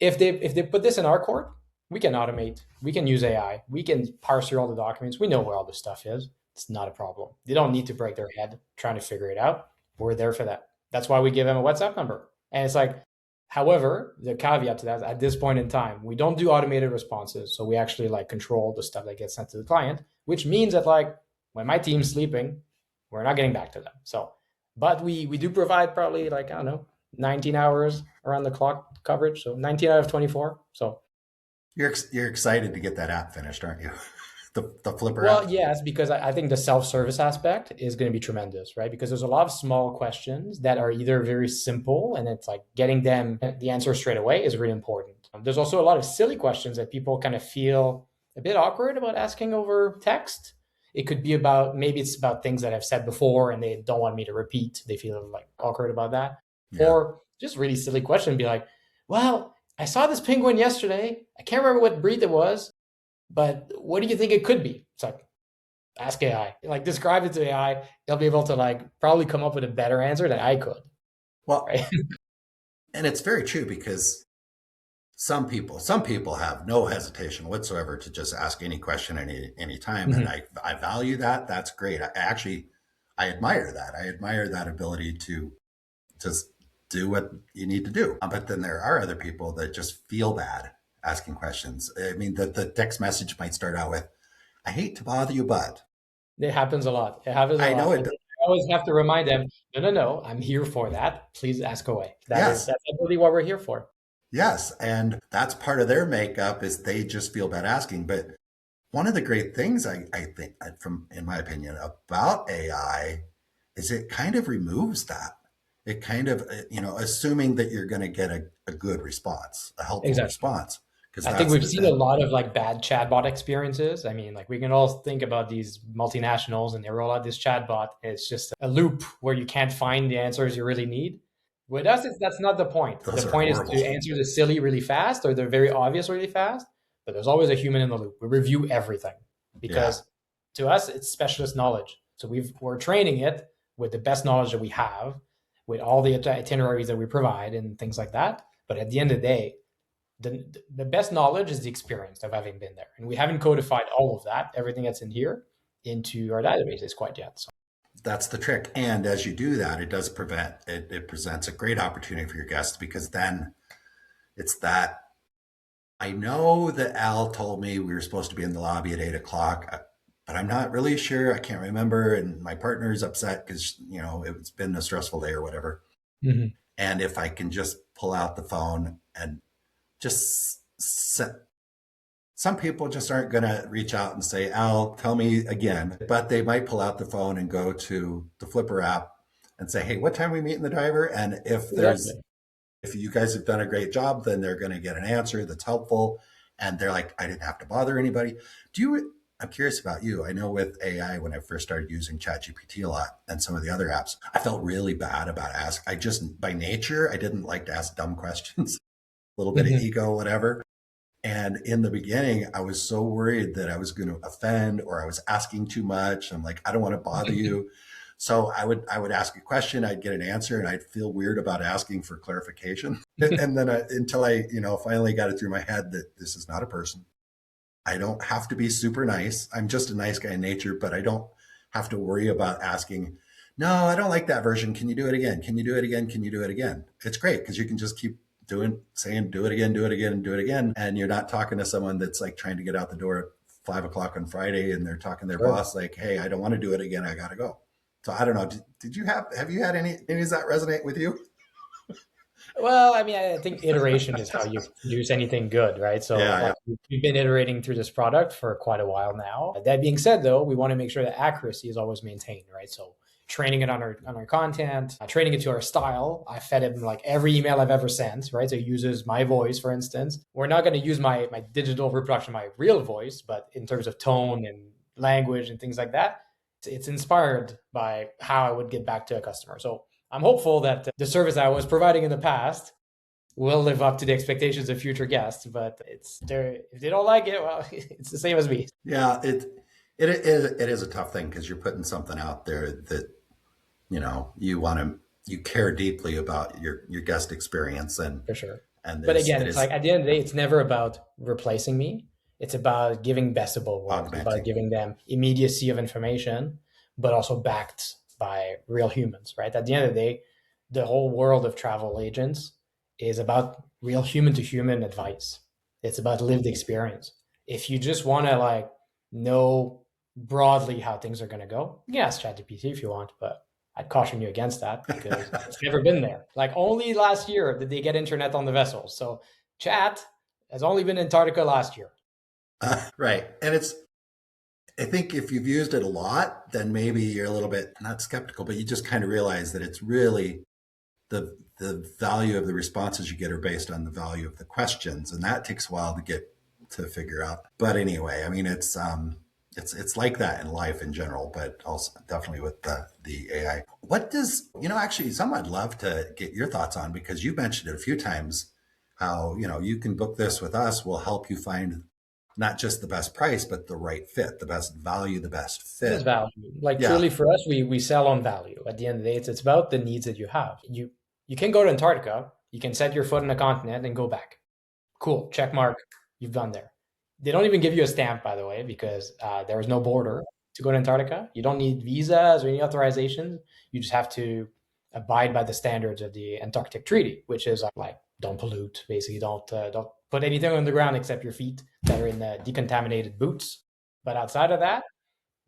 If they put this in our court, we can automate. We can use AI. We can parse through all the documents. We know where all this stuff is. It's not a problem. They don't need to break their head trying to figure it out. We're there for that. That's why we give them a WhatsApp number. And it's like, however, the caveat to that, at this point in time, we don't do automated responses. So we actually like control the stuff that gets sent to the client, which means that like when my team's sleeping, we're not getting back to them. So, but we do provide probably like, I don't know, 19 hours around the clock coverage. So 19 out of 24. So You're excited to get that app finished, aren't you? The Flipper well, app. yes, because I think the self-service aspect is going to be tremendous, right? Because there's a lot of small questions that are either very simple and it's like getting them the answer straight away is really important. There's also a lot of silly questions that people kind of feel a bit awkward about asking over text. It could be about maybe it's about things that I've said before and they don't want me to repeat. They feel like awkward about that. Yeah. Or just really silly question, be like, well, I saw this penguin yesterday. I can't remember what breed it was, but what do you think it could be? It's like, ask AI. Like describe it to AI. They'll be able to like probably come up with a better answer than I could. Well, Right. and it's very true because some people have no hesitation whatsoever to just ask any question any time, and Mhm. I value that. That's great. I admire that. I admire that ability to just do what you need to do. But then there are other people that just feel bad asking questions. I mean, the text message might start out with, "I hate to bother you, but." It happens a lot. It happens a I know lot. it. And I always have to remind them, no, no, no, I'm here for that. Please ask away. Yes, That's really what we're here for. yes, and that's part of their makeup is they just feel bad asking. But one of the great things I think, from in my opinion, about AI is it kind of removes that. It kind of, assuming that you're going to get a good response, a helpful Exactly. response, because I think that's we've the, seen a lot of like bad chatbot experiences. I mean, like we can all think about these multinationals and they roll out this chatbot. It's just a loop where you can't find the answers you really need. With us, that's not the point. The those are point is horrible. to answer the silly really fast or the very obvious really fast. But there's always a human in the loop. We review everything Yeah, because to us it's specialist knowledge. So we're training it with the best knowledge that we have, with all the itineraries that we provide and things like that. But at the end of the day, the best knowledge is the experience of having been there. And we haven't codified all of that, everything that's in here, into our databases quite yet. So that's the trick. And as you do that, it presents a great opportunity for your guests because then it's that I know that Al told me we were supposed to be in the lobby at 8 o'clock, but I'm not really sure. I can't remember. And my partner is upset because, it's been a stressful day or whatever. Mhm. And if I can just pull out the phone and just set, some people just aren't going to reach out and say, Al, tell me again, but they might pull out the phone and go to the Flipper app and say, hey, what time are we meeting the driver? And Exactly. if you guys have done a great job, then they're going to get an answer that's helpful. And they're like, I didn't have to bother anybody. I'm curious about you. I know with AI, when I first started using ChatGPT a lot and some of the other apps, I felt really bad about I just, by nature, I didn't like to ask dumb questions, a little bit of Mhm. ego, whatever. And in the beginning, I was so worried that I was going to offend or I was asking too much. I'm like, I don't want to bother you. So I would ask a question, I'd get an answer, and I'd feel weird about asking for clarification. And then until I, finally got it through my head that this is not a person. I don't have to be super nice. I'm just a nice guy in nature, but I don't have to worry about asking, no, I don't like that version. Can you do it again? Can you do it again? Can you do it again? It's great because you can just keep saying, do it again, do it again, and do it again. And you're not talking to someone that's like trying to get out the door at 5 o'clock on Friday and they're talking to their Sure. boss like, hey, I don't want to do it again. I got to go. So I don't know. Did you have you had any does that resonate with you? Well, I mean, I think iteration is how you produce anything good, right? So, Yeah, like, we've been iterating through this product for quite a while now. That being said, though, we want to make sure that accuracy is always maintained, right? So, training it on our content, training it to our style. I fed him like every email I've ever sent, right? So, it uses my voice, for instance. We're not going to use my digital reproduction, my real voice, but in terms of tone and language and things like that, it's inspired by how I would get back to a customer. So, I'm hopeful that the service I was providing in the past will live up to the expectations of future guests. But it's there. If they don't like it, well, it's the same as me. yeah. It is a tough thing because you're putting something out there that you care deeply about your guest experience For sure. and But there's again, it it's is like at the end of the day, it's never about replacing me. It's about giving best of both worlds. It's about augmenting. giving them immediacy of information, but also backed by real humans, right? At the end of the day, the whole world of travel agents is about real human to human advice. It's about lived experience. If you just want to like know broadly how things are going to go, you can ask ChatGPT if you want, but I'd caution you against that because it's never been there. Like only last year did they get internet on the vessels. So chat has only been Antarctica last year. Right. And I think if you've used it a lot, then maybe you're a little bit not skeptical, but you just kind of realize that it's really the value of the responses you get are based on the value of the questions. And that takes a while to get to figure out. But anyway, I mean, it's like that in life in general, but also definitely with the AI. What does, actually, something I'd love to get your thoughts on, because you've mentioned it a few times, how, you can book this with us. We'll help you find not just the best price, but the right fit, the best value, the best fit. It's value. Like Yeah. truly for us, we sell on value. At the end of the day, it's about the needs that you have. You can go to Antarctica, you can set your foot on a continent and go back. Cool, check mark, you've done there. They don't even give you a stamp, by the way, because there is no border to go to Antarctica. You don't need visas or any authorizations. You just have to abide by the standards of the Antarctic Treaty, which is like don't pollute, basically don't put anything on the ground except your feet that are in decontaminated boots. But outside of that,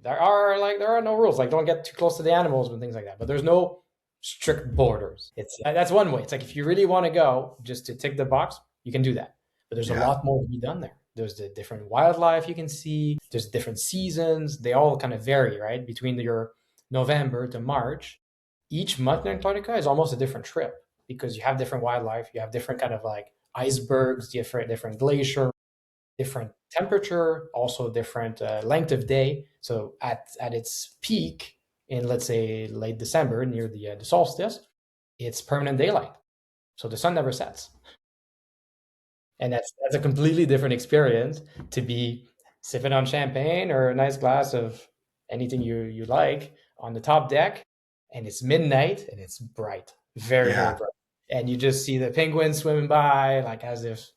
there are no rules. Like don't get too close to the animals and things like that. But there's no strict borders. That's one way. It's like if you really want to go just to tick the box, you can do that. But there's a lot more to be done there. There's the different wildlife you can see. There's different seasons. They all kind of vary, right? Between your November to March, each month in Antarctica is almost a different trip because you have different wildlife. You have different kind of like icebergs, different glacier, different temperature, also different length of day. So at its peak in, let's say, late December near the solstice, it's permanent daylight. So the sun never sets. And that's a completely different experience to be sipping on champagne or a nice glass of anything you like on the top deck, and it's midnight and it's bright, very bright, and you just see the penguins swimming by like as if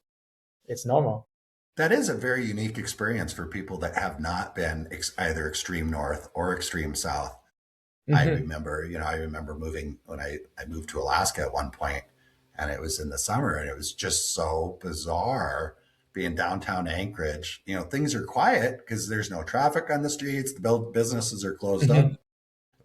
it's normal. That is a very unique experience for people that have not been either extreme north or extreme south. I remember moving when I moved to Alaska at one point, and it was in the summer, and it was just so bizarre being downtown Anchorage. Things are quiet because there's no traffic on the streets. The businesses are closed up,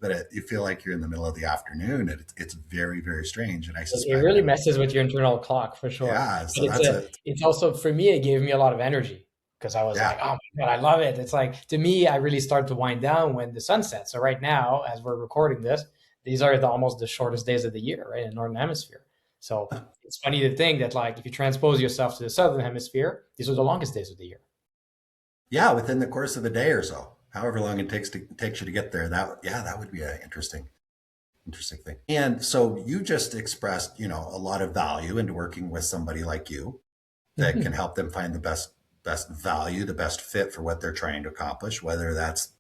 but you feel like you're in the middle of the afternoon, and it's very, very strange. And I suspect it really messes with your internal clock for sure. Yeah, so it's also, for me, it gave me a lot of energy because I was like, oh my God, I love it. It's like, to me, I really start to wind down when the sun sets. So right now, as we're recording this, these are almost the shortest days of the year, right, in the Northern Hemisphere. So it's funny to think that, like, if you transpose yourself to the Southern Hemisphere, these are the longest days of the year. Yeah, within the course of a day or so, however long it takes you to get there. That would be an interesting thing. And so you just expressed, a lot of value into working with somebody like you that can help them find the best value, the best fit for what they're trying to accomplish, whether that's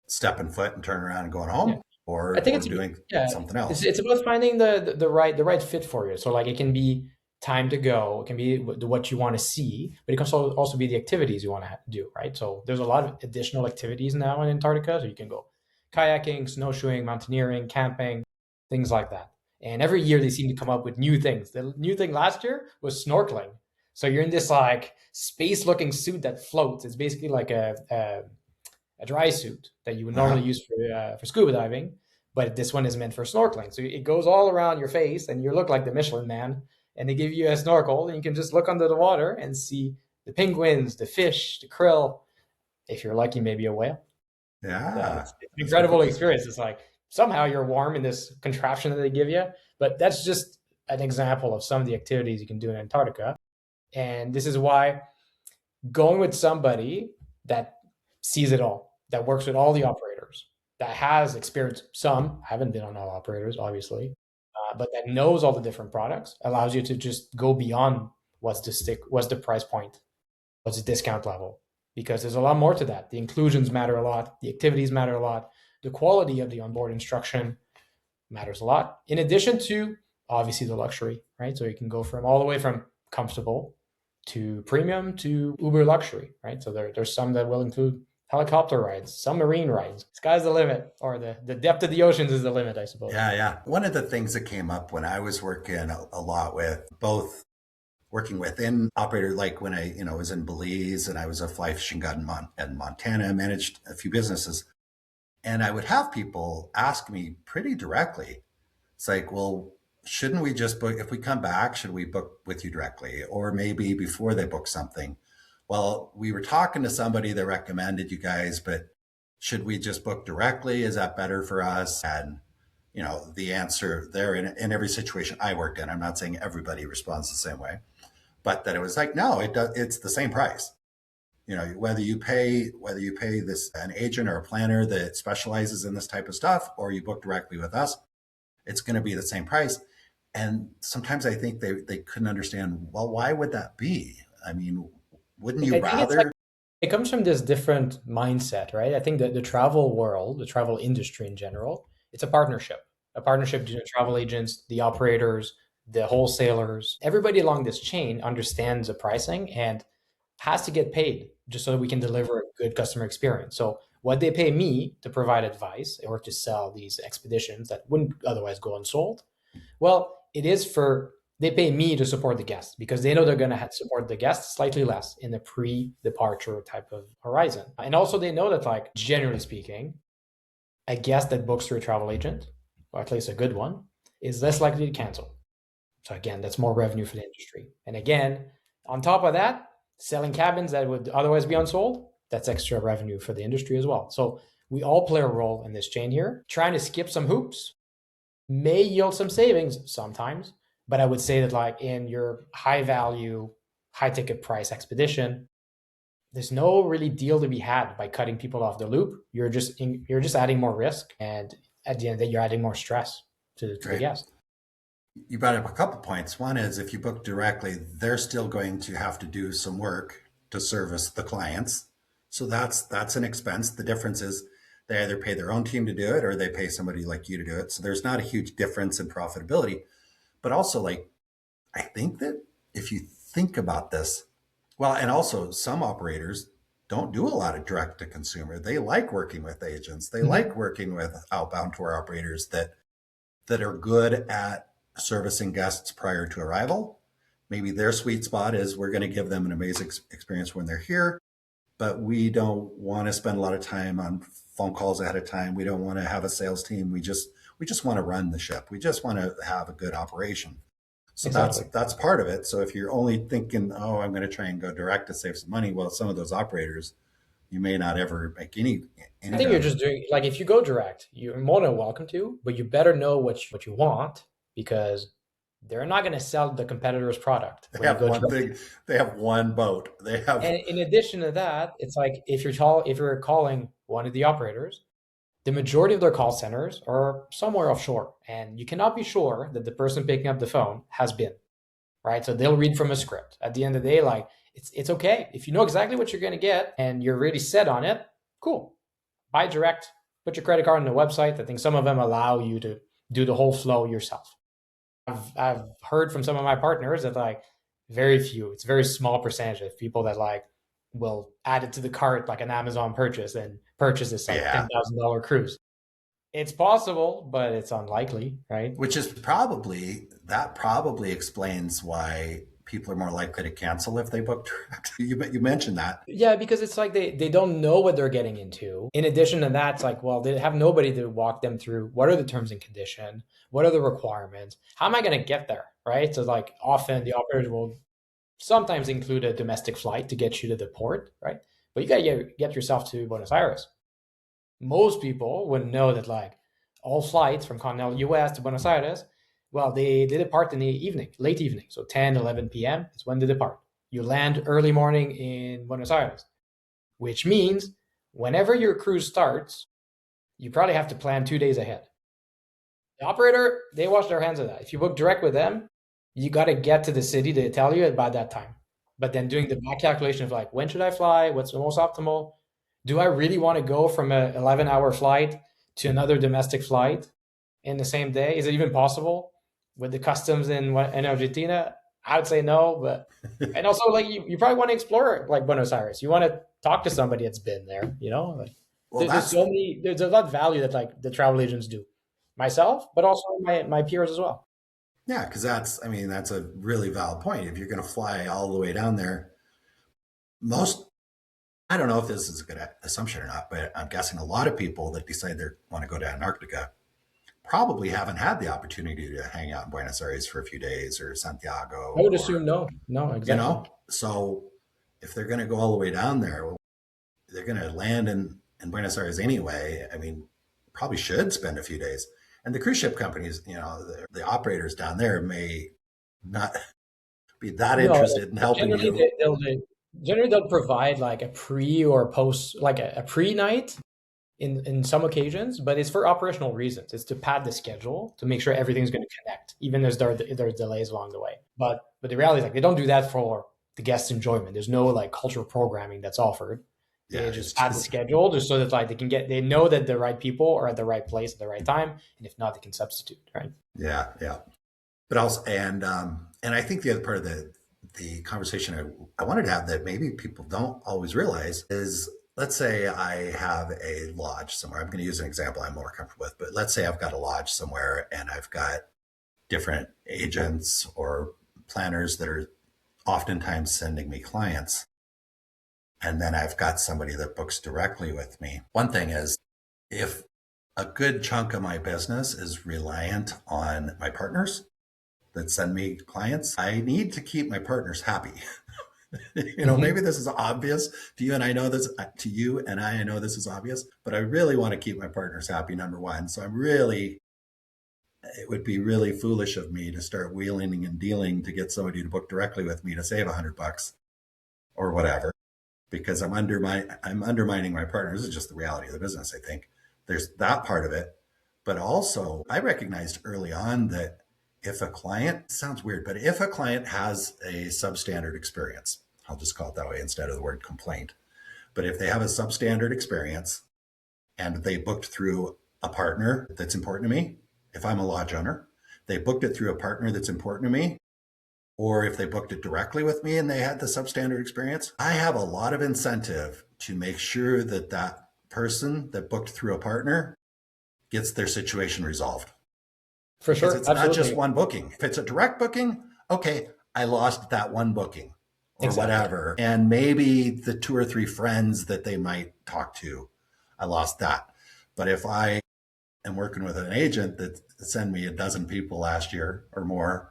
stepping foot and turning around and going home. Or, I think it's doing something else. It's about finding the right fit for you. So like it can be time to go, it can be what you want to see, but it can also be the activities you want to do, right? So there's a lot of additional activities now in Antarctica. So you can go kayaking, snowshoeing, mountaineering, camping, things like that. And every year they seem to come up with new things. The new thing last year was snorkeling. So you're in this like space-looking suit that floats. It's basically like a dry suit that you would normally use for scuba diving, but this one is meant for snorkeling. So it goes all around your face and you look like the Michelin Man, and they give you a snorkel and you can just look under the water and see the penguins, the fish, the krill. If you're lucky, maybe a whale. Yeah. It's an incredible experience. It's like somehow you're warm in this contraption that they give you, but that's just an example of some of the activities you can do in Antarctica. And this is why going with somebody that sees it all, that works with all the operators, that has experience. Some haven't been on all operators, obviously, but that knows all the different products, allows you to just go beyond what's the price point, what's the discount level, because there's a lot more to that. The inclusions matter a lot, the activities matter a lot, the quality of the onboard instruction matters a lot. In addition to obviously the luxury, right? So you can go all the way from comfortable to premium to uber luxury, right? So there's some that will include helicopter rides, submarine rides. Sky's the limit, or the depth of the oceans is the limit, I suppose. Yeah. One of the things that came up when I was working a lot with both working within operator, like when I, was in Belize and I was a fly fishing guide in Montana, I managed a few businesses. And I would have people ask me pretty directly. It's like, well, shouldn't we just book, if we come back, should we book with you directly? Or maybe before they book something, well, we were talking to somebody that recommended you guys, but should we just book directly? Is that better for us? And, the answer there in every situation I worked in, I'm not saying everybody responds the same way, but that it was like, no, it's the same price. Whether you pay this an agent or a planner that specializes in this type of stuff, or you book directly with us, it's going to be the same price. And sometimes I think they couldn't understand, well, why would that be? I mean, wouldn't you I think it's like rather? it comes from this different mindset, right? I think that the travel world, the travel industry in general, it's a partnership between the travel agents, the operators, the wholesalers. Everybody along this chain understands the pricing and has to get paid just so that we can deliver a good customer experience. So what they pay me to provide advice or to sell these expeditions that wouldn't otherwise go unsold, well, it is for they pay me to support the guests because they know they're going to support the guests slightly less in the pre-departure type of horizon. And also they know that, like, generally speaking, a guest that books through a travel agent, or at least a good one, is less likely to cancel. So again, that's more revenue for the industry. And again, on top of that, selling cabins that would otherwise be unsold, that's extra revenue for the industry as well. So we all play a role in this chain here. Trying to skip some hoops may yield some savings sometimes, but I would say that, like, in your high value, high ticket price expedition, there's no really deal to be had by cutting people off the loop. You're just adding more risk, and at the end of the day, you're adding more stress to the Right. guest. You brought up a couple points. One is if you book directly, they're still going to have to do some work to service the clients. So that's an expense. The difference is they either pay their own team to do it or they pay somebody like you to do it. So there's not a huge difference in profitability. But also, like, I think that if you think about this, well, and also some operators don't do a lot of direct to consumer. They like working with agents. They Mhm. like working with outbound tour operators that are good at servicing guests prior to arrival. Maybe their sweet spot is we're going to give them an amazing experience when they're here, but we don't want to spend a lot of time on phone calls ahead of time. We don't want to have a sales team. We just want to run the ship. We just want to have a good operation. So that's Exactly. that's part of it. So if you're only thinking, oh, I'm going to try and go direct to save some money, well, some of those operators, you may not ever make I any think you're revenue. just doing, like, if you go direct, you're more than welcome to, but you better know what you want, because they're not going to sell the competitor's product They when you have go one direct. thing. They have one boat. They have And in addition to that, it's like if you're calling one of the operators, the majority of their call centers are somewhere offshore, and you cannot be sure that the person picking up the phone has been, right? So they'll read from a script. At the end of the day, like, it's okay if you know exactly what you're going to get and you're really set on it. Cool, buy direct, put your credit card on the website. I think some of them allow you to do the whole flow yourself. I've heard from some of my partners that, like, very few, it's a very small percentage of people that, like, will add it to the cart like an Amazon purchase and purchase this like yeah, $10,000 cruise. It's possible, but it's unlikely, right? which is probably explains why people are more likely to cancel if they book direct. You mentioned that. Yeah, because it's like they don't know what they're getting into. In addition to that, it's like, well, they have nobody to walk them through what are the terms and condition, what are the requirements, how am I going to get there, right? So, like, often the operators will sometimes include a domestic flight to get you to the port, right? But you got to get yourself to Buenos Aires. Most people would know that, like, all flights from continental US to Buenos Aires, well, they depart in the evening, late evening. So 10, 11 p.m. is when they depart. You land early morning in Buenos Aires, which means whenever your cruise starts, you probably have to plan 2 days ahead. The operator, they wash their hands of that. If you book direct with them, you got to get to the city to tell you by that time. But then doing the back calculation of, like, when should I fly? What's the most optimal? Do I really want to go from an 11-hour flight to another domestic flight in the same day? Is it even possible with the customs in Argentina? I would say no, but and also, like, you probably want to explore, like, Buenos Aires. You want to talk to somebody that's been there, Like, Well, there's that's so many, there's a lot of value that, like, the travel agents do, myself, but also my peers as well. yeah, because that's a really valid point. If you're going to fly all the way down there, most I don't know if this is a good assumption or not, but I'm guessing a lot of people that decide they want to go to Antarctica probably haven't had the opportunity to hang out in Buenos Aires for a few days or I Santiago would or, assume no. No, you exactly. know, so if they're going to go all the way down there, well, they're going to land in Buenos Aires anyway. I mean, probably should spend a few days. And the cruise ship companies, the operators down there may not be that No, like, interested in helping generally you. generally they'll provide like a pre or post, like a pre night in some occasions, but it's for operational reasons. It's to pad the schedule to make sure everything's going to connect, even as there's delays along the way. But the reality is like they don't do that for the guest enjoyment. There's no like cultural programming that's offered. Yeah, They it's just pad the just, schedule just so that like they know that the right people are at the right place at the right time, and if not, they can substitute, right? yeah, yeah. But also, and I think the other part of the conversation I wanted to have that maybe people don't always realize is, let's say I have a lodge somewhere. I'm going to use an example I'm more comfortable with, but let's say I've got a lodge somewhere and I've got different agents or planners that are oftentimes sending me clients. And then I've got somebody that books directly with me. One thing is, if a good chunk of my business is reliant on my partners that send me clients, I need to keep my partners happy. Maybe this is obvious to you, and I know this to you, and I know this is obvious, but I really want to keep my partners happy, number one. So it would be really foolish of me to start wheeling and dealing to get somebody to book directly with me to save $100 or whatever, because I'm undermining my partners. This is just the reality of the business. I think there's that part of it, but also I recognized early on that if a client, sounds weird, but if a client has a substandard experience, I'll just call it that way instead of the word complaint. But if they have a substandard experience and they booked through a partner that's important to me, if I'm a lodge owner, they booked it through a partner that's important to me, or if they booked it directly with me and they had the substandard experience, I have a lot of incentive to make sure that that person that booked through a partner gets their situation resolved. For Because sure, it's not just absolutely, one booking. If it's a direct booking, okay, I lost that one booking or exactly. whatever. And maybe the 2 or 3 friends that they might talk to, I lost that. But if I am working with an agent that sent me a dozen people last year or more,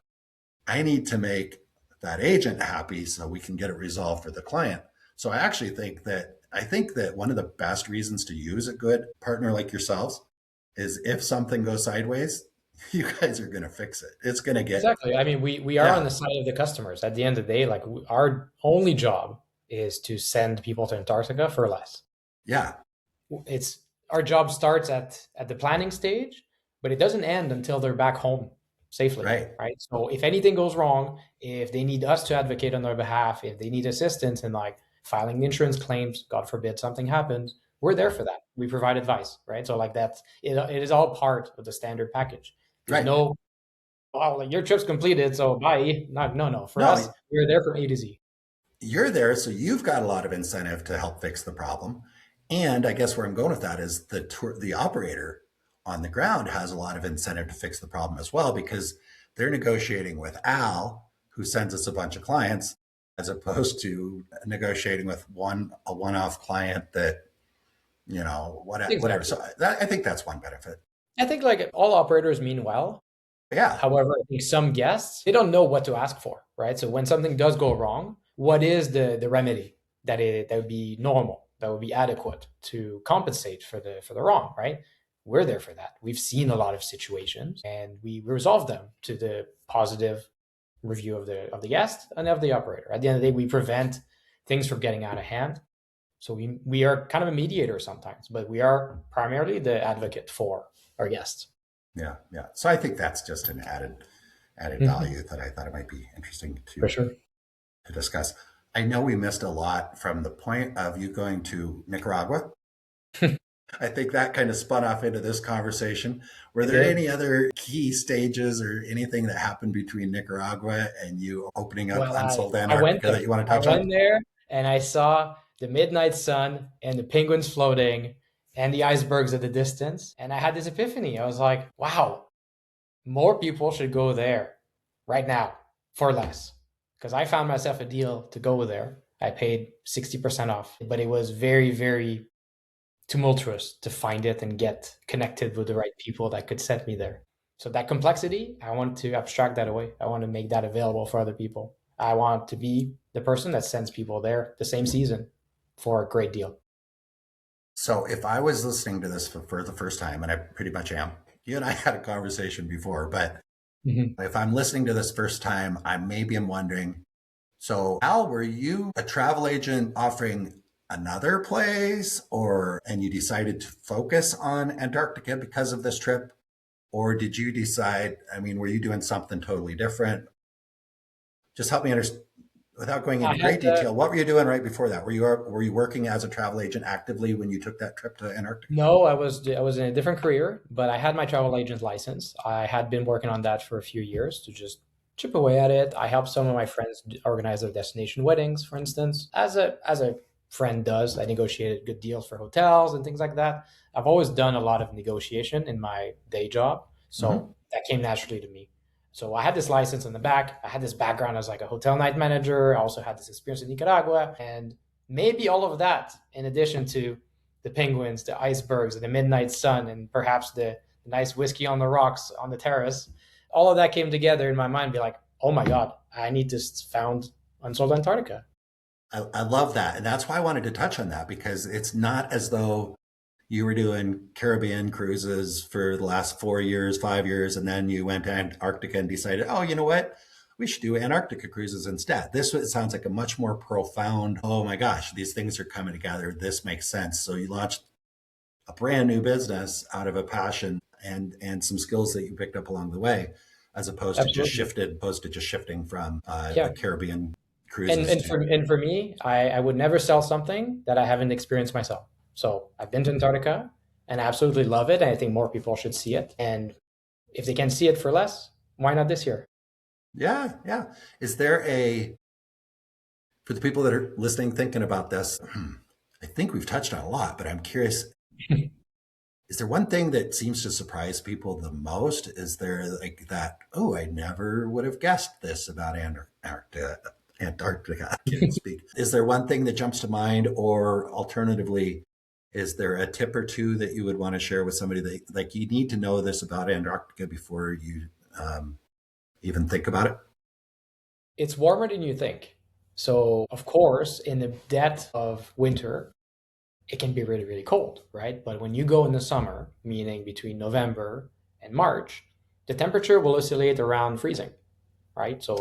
I need to make that agent happy so we can get it resolved for the client. So I think that one of the best reasons to use a good partner like yourselves is if something goes sideways, you guys are going to fix it. It's going to get, Exactly. I mean, we are on yeah, the side of the customers. At the end of the day, like our only job is to send people to Antarctica for less. yeah, It's our job starts at the planning stage, but it doesn't end until they're back home safely, right, right? So if anything goes wrong, if they need us to advocate on their behalf, if they need assistance in like filing the insurance claims, God forbid something happens, we're there for that. We provide advice, right? So like that's it, it is all part of the standard package. There's right. no, well, like your trip's completed, so bye. No. For us, No, we're there from A to Z. you're there. So you've got a lot of incentive to help fix the problem. And I guess where I'm going with that is the operator on the ground has a lot of incentive to fix the problem as well, because they're negotiating with Al, who sends us a bunch of clients, as opposed to negotiating with a one-off client that, whatever. Exactly. So I think that's one benefit. I think like all operators mean well. Yeah, However, I think some guests, they don't know what to ask for, right? So when something does go wrong, what is the remedy that would be normal, that would be adequate to compensate for the wrong, right? We're there for that. We've seen a lot of situations and we resolve them to the positive review of the guest and of the operator. At the end of the day, we prevent things from getting out of hand. So we are kind of a mediator sometimes, but we are primarily the advocate for our guests. yeah, yeah. So I think that's just an added Mhm. value that I thought it might be interesting For to sure. discuss. I know we missed a lot from the point of you going to Nicaragua. I think that kind of spun off into this conversation. Were It there did. any other key stages or anything that happened between Nicaragua and you opening up Well, Unsold I went Antarctica that there. you want to I touch on? went there and I saw the midnight sun and the penguins floating and the icebergs at the distance. And I had this epiphany. I was like, wow, more people should go there right now for less. Because I found myself a deal to go there. I paid 60% off, but it was very, very tumultuous to find it and get connected with the right people that could set me there. So that complexity, I want to abstract that away. I want to make that available for other people. I want to be the person that sends people there the same season for a great deal. So if I was listening to this for the first time, and I pretty much am, you and I had a conversation before, but if I'm listening to this first time, I'm wondering, so Al, were you a travel agent offering another place and you decided to focus on Antarctica because of this trip? Or did you decide, were you doing something totally different? Just help me understand, without going into great detail, what were you doing right before that? Were you working as a travel agent actively when you took that trip to Antarctica? No, I was in a different career, but I had my travel agent license. I had been working on that for a few years to just chip away at it. I helped some of my friends organize their destination weddings, for instance, as a friend does. I negotiated good deals for hotels and things like that. I've always done a lot of negotiation in my day job, so that came naturally to me. So I had this license in the back. I had this background as like a hotel night manager. I also had this experience in Nicaragua, and maybe all of that, in addition to the penguins, the icebergs, the midnight sun, and perhaps the nice whiskey on the rocks on the terrace, all of that came together in my mind. Be like, oh my God, I need to found Unsold Antarctica. I love that. And that's why I wanted to touch on that, because it's not as though you were doing Caribbean cruises for the last 4 years, 5 years, and then you went to Antarctica and decided, oh, you know what? We should do Antarctica cruises instead. Sounds like a much more profound, oh my gosh, these things are coming together. This makes sense. So you launched a brand new business out of a passion and some skills that you picked up along the way, as opposed to just shifting from the Caribbean cruises. And for me, I would never sell something that I haven't experienced myself. So I've been to Antarctica and I absolutely love it. And I think more people should see it. And if they can see it for less, why not this year? Yeah, yeah. Is there for the people that are listening, thinking about this, I think we've touched on a lot, but I'm curious, is there one thing that seems to surprise people the most? Is there like that, oh, I never would have guessed this about Antarctica. I can't speak. Is there one thing that jumps to mind, or alternatively, is there a tip or two that you would want to share with somebody that, like, you need to know this about Antarctica before you even think about it? It's warmer than you think. So, of course, in the depth of winter, it can be really, really cold, right? But when you go in the summer, meaning between November and March, the temperature will oscillate around freezing, right? So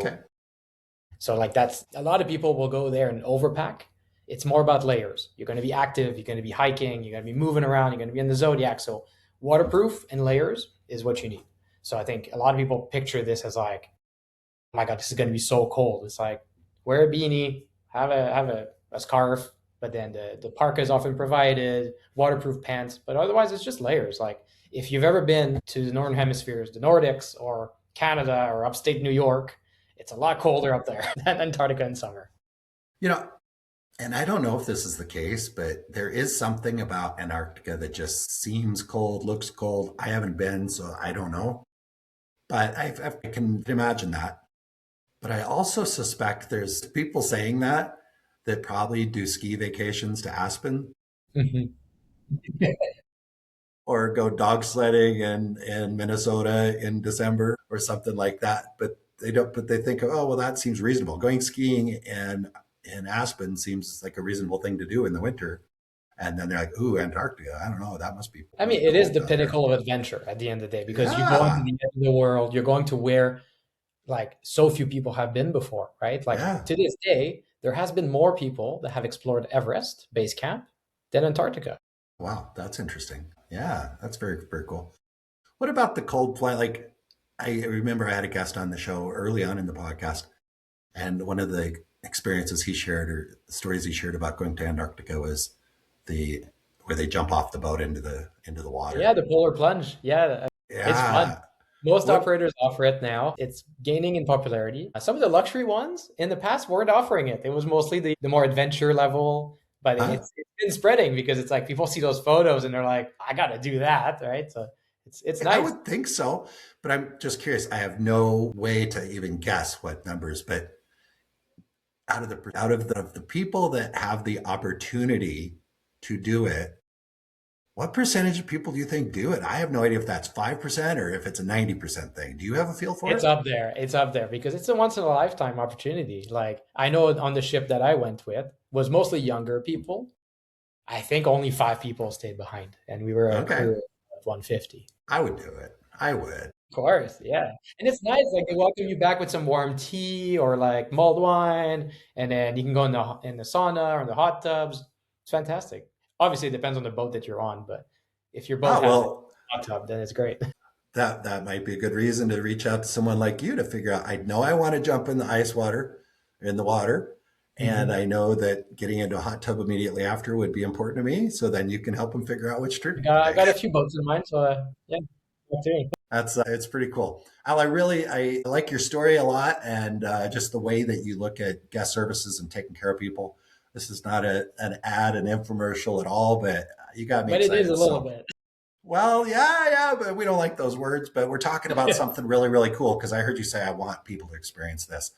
like that's, a lot of people will go there and overpack. It's more about layers. You're going to be active, you're going to be hiking, you're going to be moving around, you're going to be in the zodiac. So waterproof and layers is what you need. So I think a lot of people picture this as like, oh my God, this is going to be so cold. It's like, wear a beanie, have a scarf, but then the parka is often provided, waterproof pants, but otherwise it's just layers. Like if you've ever been to the Northern Hemispheres, the Nordics or Canada or upstate New York, it's a lot colder up there than Antarctica in summer. And I don't know if this is the case, but there is something about Antarctica that just seems cold, looks cold. I haven't been, so I don't know. But I can imagine that. But I also suspect there's people saying that probably do ski vacations to Aspen or go dog sledding in Minnesota in December or something like that. But they think, oh, well, that seems reasonable. Going skiing in Aspen seems like a reasonable thing to do in the winter. And then they're like, ooh, Antarctica. I don't know. That must be. I mean, it is the pinnacle of adventure at the end of the day, because you go into the end of the world, you're going to where like so few people have been before, right? Like to this day, there has been more people that have explored Everest base camp than Antarctica. Wow, that's interesting. Yeah, that's very, very cool. What about the cold flight? Like, I remember I had a guest on the show early on in the podcast, and one of the experiences he shared, or the stories he shared about going to Antarctica, was where they jump off the boat into the water. Yeah, the polar plunge. Yeah, it's fun. Most operators offer it now. It's gaining in popularity. Some of the luxury ones in the past weren't offering it. It was mostly the more adventure level, but it's been spreading because it's like people see those photos and they're like, I got to do that, right? So it's nice. I would think so, but I'm just curious. I have no way to even guess what numbers, but of the people that have the opportunity to do it, what percentage of people do you think do it? I have no idea if that's 5% or if it's a 90% thing. Do you have a feel for It's it? up there. It's up there because it's a once in a lifetime opportunity. Like I know on the ship that I went with was mostly younger people. I think only 5 people stayed behind, and we were a Okay. crew of 150. I would do it. I would. Of course, yeah. And it's nice, like they welcome you back with some warm tea or like mulled wine, and then you can go in the sauna or in the hot tubs. It's fantastic. Obviously, it depends on the boat that you're on, but if your boat Oh, has a well, hot tub, then it's great. that might be a good reason to reach out to someone like you to figure out. I know I want to jump in the ice water, in the water, and Mhm. I know that getting into a hot tub immediately after would be important to me. So then you can help them figure out which trip to I got take. a few boats in mind, so yeah, up to me. That's it's pretty cool. Al, I like your story a lot, and just the way that you look at guest services and taking care of people. This is not an ad, an infomercial at all, but you got me But it is a excited. little So, bit. well, yeah, but we don't like those words. But we're talking about something really, really cool because I heard you say I want people to experience this,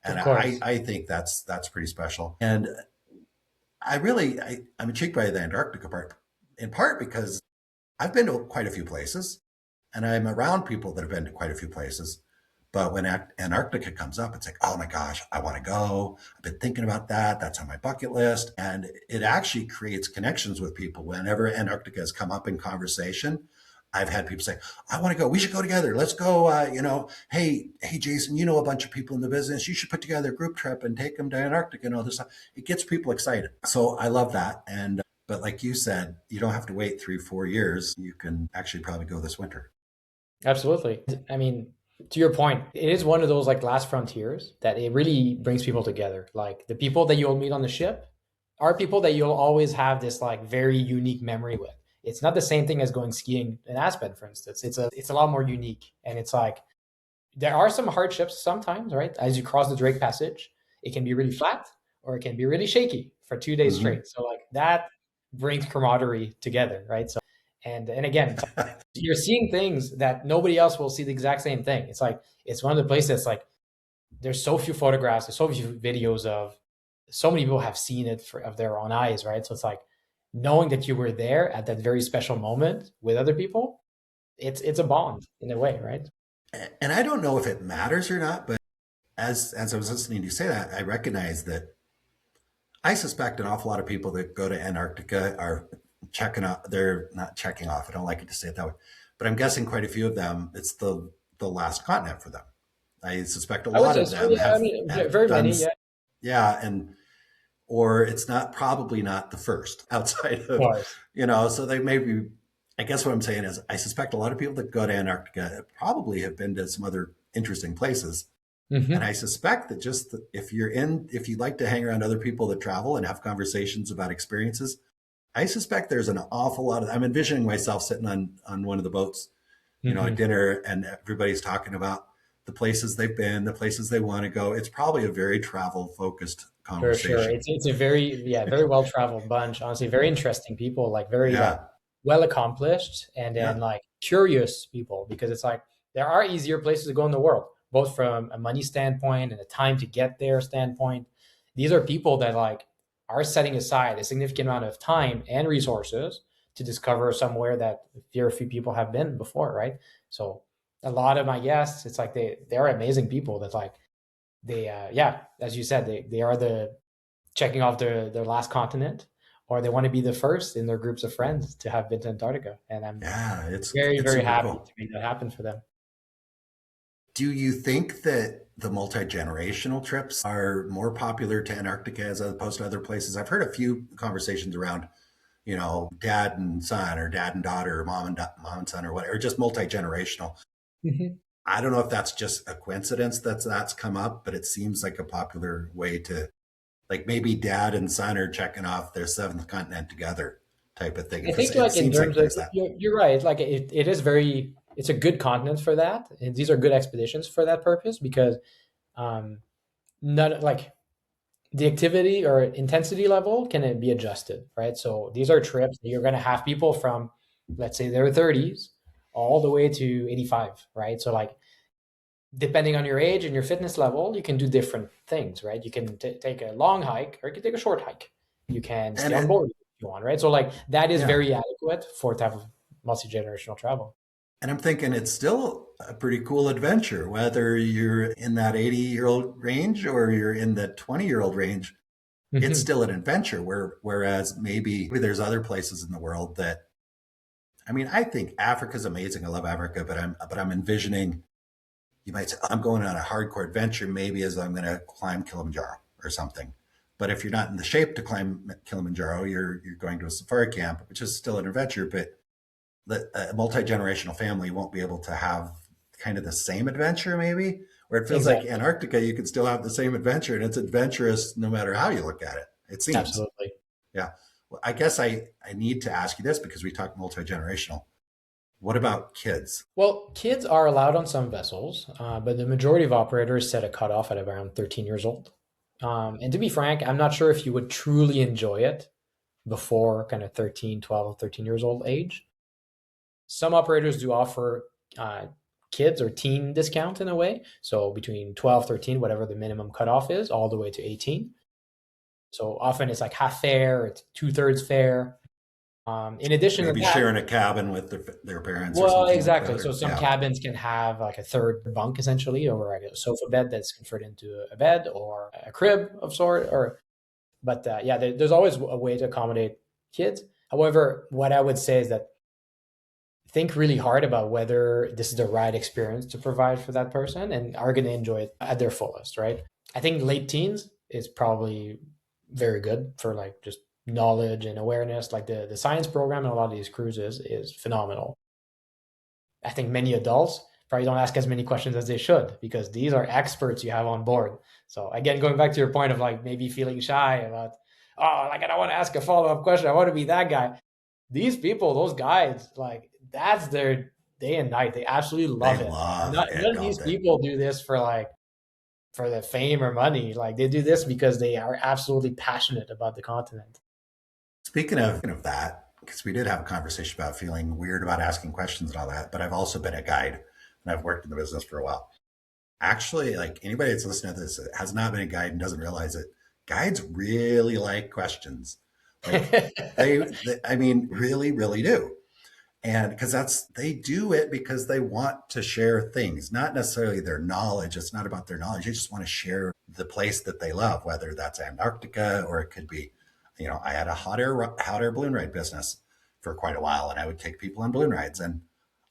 and Of course. I think that's pretty special. And I'm intrigued by the Antarctica part, in part because I've been to quite a few places and I'm around people that have been to quite a few places. But when Antarctica comes up, it's like, oh my gosh, I want to go. I've been thinking about that. That's on my bucket list. And it actually creates connections with people. Whenever Antarctica has come up in conversation, I've had people say, I want to go. We should go together. Let's go. Hey, Jason, you know a bunch of people in the business. You should put together a group trip and take them to Antarctica and all this stuff. It gets people excited. So I love that. And but like you said, you don't have to wait 3, 4 years. You can actually probably go this winter. Absolutely. I mean, to your point, it is one of those like last frontiers that it really brings people together. Like the people that you'll meet on the ship are people that you'll always have this like very unique memory with. It's not the same thing as going skiing in Aspen, for instance. It's a lot more unique. And it's like there are some hardships sometimes, right? As you cross the Drake Passage, it can be really flat or it can be really shaky for 2 days Mm-hmm. straight. So like that brings camaraderie together, right? So and again, it's like you're seeing things that nobody else will see the exact same thing. It's like it's one of the places that's like there's so few photographs, there's so few videos of so many people have seen it of their own eyes, right? So it's like knowing that you were there at that very special moment with other people, it's a bond in a way, right? And I don't know if it matters or not, but as I was listening to you say that, I recognize that I suspect an awful lot of people that go to Antarctica are checking out. They're not checking off. I don't like it to say it that way, but I'm guessing quite a few of them. It's the last continent for them. I suspect a I would lot say of so. them Yeah, I mean, have very done, many. Yeah, of yeah, and or it's not probably not the first outside of, course. so they may be. I guess what I'm saying is, I suspect a lot of people that go to Antarctica probably have been to some other interesting places. And Hmm. I suspect that if you like to hang around other people that travel and have conversations about experiences, I suspect there's an awful lot of, I'm envisioning myself sitting on one of the boats, at Hmm. dinner, and everybody's talking about the places they've been, the places they want to go. It's probably a very travel focused For sure. conversation. It's a very very well traveled bunch. Honestly, very interesting people, like very like Yeah. well accomplished, and then Yeah. like curious people because it's like there are easier places to go in the world, both from a money standpoint and a time to get there standpoint. These are people that like are setting aside a significant amount of time and resources to discover somewhere that very few people have been before, right? So a lot of my guests, it's like they're amazing people that like they yeah, as you said, they are the checking off their last continent, or they want to be the first in their groups of friends to have been to Antarctica. And I'm Yeah. It's very, it's very super happy cool. to make that happen for them. Do you think that the multi-generational trips are more popular to Antarctica as opposed to other places? I've heard a few conversations around, dad and son or dad and daughter or mom and son or whatever, just multi-generational. Mhm. I don't know if that's just a coincidence that's come up, but it seems like a popular way to, like, maybe dad and son are checking off their seventh continent together type of thing. I think It like in seems like terms of there's that. you're right. Like it is very it's a good continent for that. And these are good expeditions for that purpose because um none like the activity or intensity level can be adjusted, right? So these are trips that you're going to have people from, let's say, their 30s all the way to 85, right? So like depending on your age and your fitness level, you can do different things, right? You can take a long hike or you can take a short hike. You can stay And on board if you want, right? So like that is yeah. very adequate for type of multi-generational travel. And I'm thinking it's still a pretty cool adventure, whether you're in that 80-year-old range or you're in the 20-year-old range. It's Mhm. still an adventure. Whereas maybe there's other places in the world that, I mean, I think Africa's amazing. I love Africa, but I'm envisioning, you might say, I'm going on a hardcore adventure, maybe as I'm going to climb Kilimanjaro or something. But if you're not in the shape to climb Kilimanjaro, you're going to a safari camp, which is still an adventure, but a multi-generational family won't be able to have kind of the same adventure, maybe, where it feels like Exactly. Antarctica, you can still have the same adventure and it's adventurous no matter how you look at it, it seems. Absolutely. Yeah. Well, I guess I need to ask you this because we talk multi-generational. What about kids? Well, kids are allowed on some vessels, but the majority of operators set a cutoff at around 13 years old. And to be frank, I'm not sure if you would truly enjoy it before kind of 13, 12, 13 years old age. Some operators do offer kids or teen discount in a way. So between 12, 13, whatever the minimum cutoff is, all the way to 18. So often it's like half fare, it's two-thirds fare. In addition to Maybe that, sharing a cabin with their parents or well, something like that. exactly. So Or some yeah, cabins can have like a third bunk essentially, or like a sofa bed that's converted into a bed or a crib of sort. Or, but yeah, there's always a way to accommodate kids. However, what I would say is that think really hard about whether this is the right experience to provide for that person and are going to enjoy it at their fullest, right? I think late teens is probably very good for like just knowledge and awareness. Like the science program in a lot of these cruises is phenomenal. I think many adults probably don't ask as many questions as they should because these are experts you have on board. So again, going back to your point of like maybe feeling shy about, oh, like I don't want to ask a follow-up question. I want to be that guy. These people, those guides, like that's their day and night. They absolutely they love it. love it, None of don't these they? people do this for like for the fame or money. Like they do this because they are absolutely passionate about the continent. Speaking of that, because we did have a conversation about feeling weird about asking questions and all that, but I've also been a guide and I've worked in the business for a while. Actually, like anybody that's listening to this that has not been a guide and doesn't realize it, guides really like questions. Like I mean, really, really do. And because they do it because they want to share things, not necessarily their knowledge. It's not about their knowledge. They just want to share the place that they love, whether that's Antarctica or it could be, I had a hot air balloon ride business for quite a while, and I would take people on balloon rides. And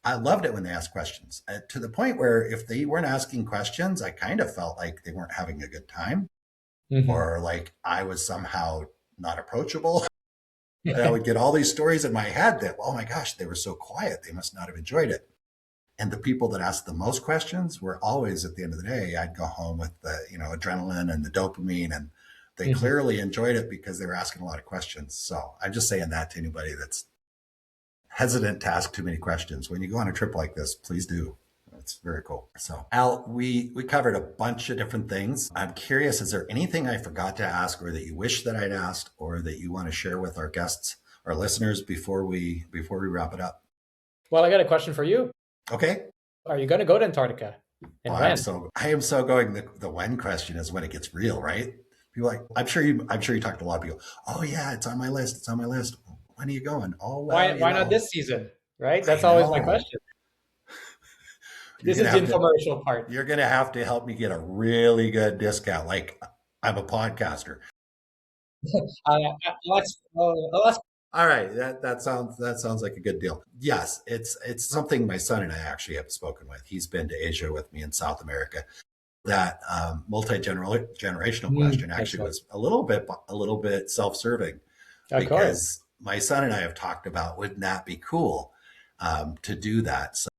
I loved it when they asked questions, to the point where if they weren't asking questions, I kind of felt like they weren't having a good time, Mhm. or like I was somehow not approachable. And I would get all these stories in my head that, oh my gosh, they were so quiet. They must not have enjoyed it. And the people that asked the most questions were always, at the end of the day, I'd go home with the, adrenaline and the dopamine, and they Mhm. clearly enjoyed it because they were asking a lot of questions. So I'm just saying that to anybody that's hesitant to ask too many questions. When you go on a trip like this, please do. It's very cool. So, Al, we covered a bunch of different things. I'm curious, is there anything I forgot to ask, or that you wish that I'd asked, or that you want to share with our guests, our listeners, before we wrap it up? Well, I got a question for you. Okay. Are you going to go to Antarctica Well, and when? I am so going. The when question is when it gets real, right? People like, I'm sure you talked to a lot of people. Oh yeah, it's on my list. It's on my list. When are you going? Oh well, Why not this season? Right? I That's always my know. question. You're This gonna is the have to infomercial part. you're gonna have to help me get a really good discount. Like I'm a podcaster. I'll ask. All right, that sounds like a good deal. Yes, it's something my son and I actually have spoken with. He's been to Asia with me in South America. That multi generational question actually Excellent. was a little bit self serving, Of course. because my son and I have talked about, wouldn't that be cool to do that? So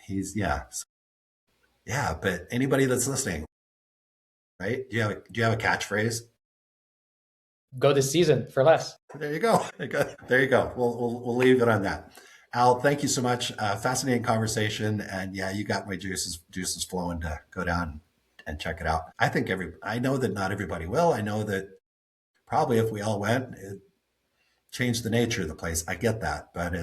he's yeah. But anybody that's listening, right? Do you have a catchphrase? Go this season for less. There you go. There you go. We'll leave it on that. Al, thank you so much. Fascinating conversation, and yeah, you got my juices flowing to go down and check it out. I know that not everybody will. I know that probably if we all went, it changed the nature of the place. I get that, but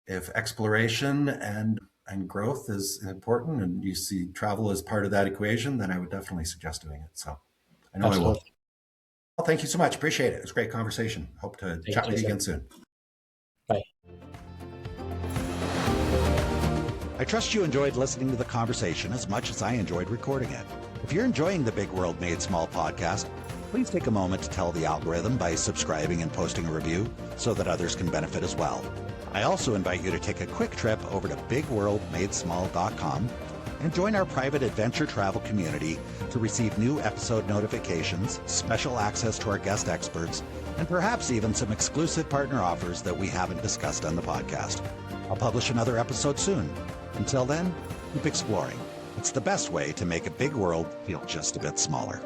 if exploration and and growth is important and you see travel as part of that equation, then I would definitely suggest doing it. So I know I will. Well, thank you so much. Appreciate it. It was a great conversation. Hope to chat with you again soon. Bye. I trust you enjoyed listening to the conversation as much as I enjoyed recording it. If you're enjoying the Big World Made Small podcast, please take a moment to tell the algorithm by subscribing and posting a review so that others can benefit as well. I also invite you to take a quick trip over to bigworldmadesmall.com and join our private adventure travel community to receive new episode notifications, special access to our guest experts, and perhaps even some exclusive partner offers that we haven't discussed on the podcast. I'll publish another episode soon. Until then, keep exploring. It's the best way to make a big world feel just a bit smaller.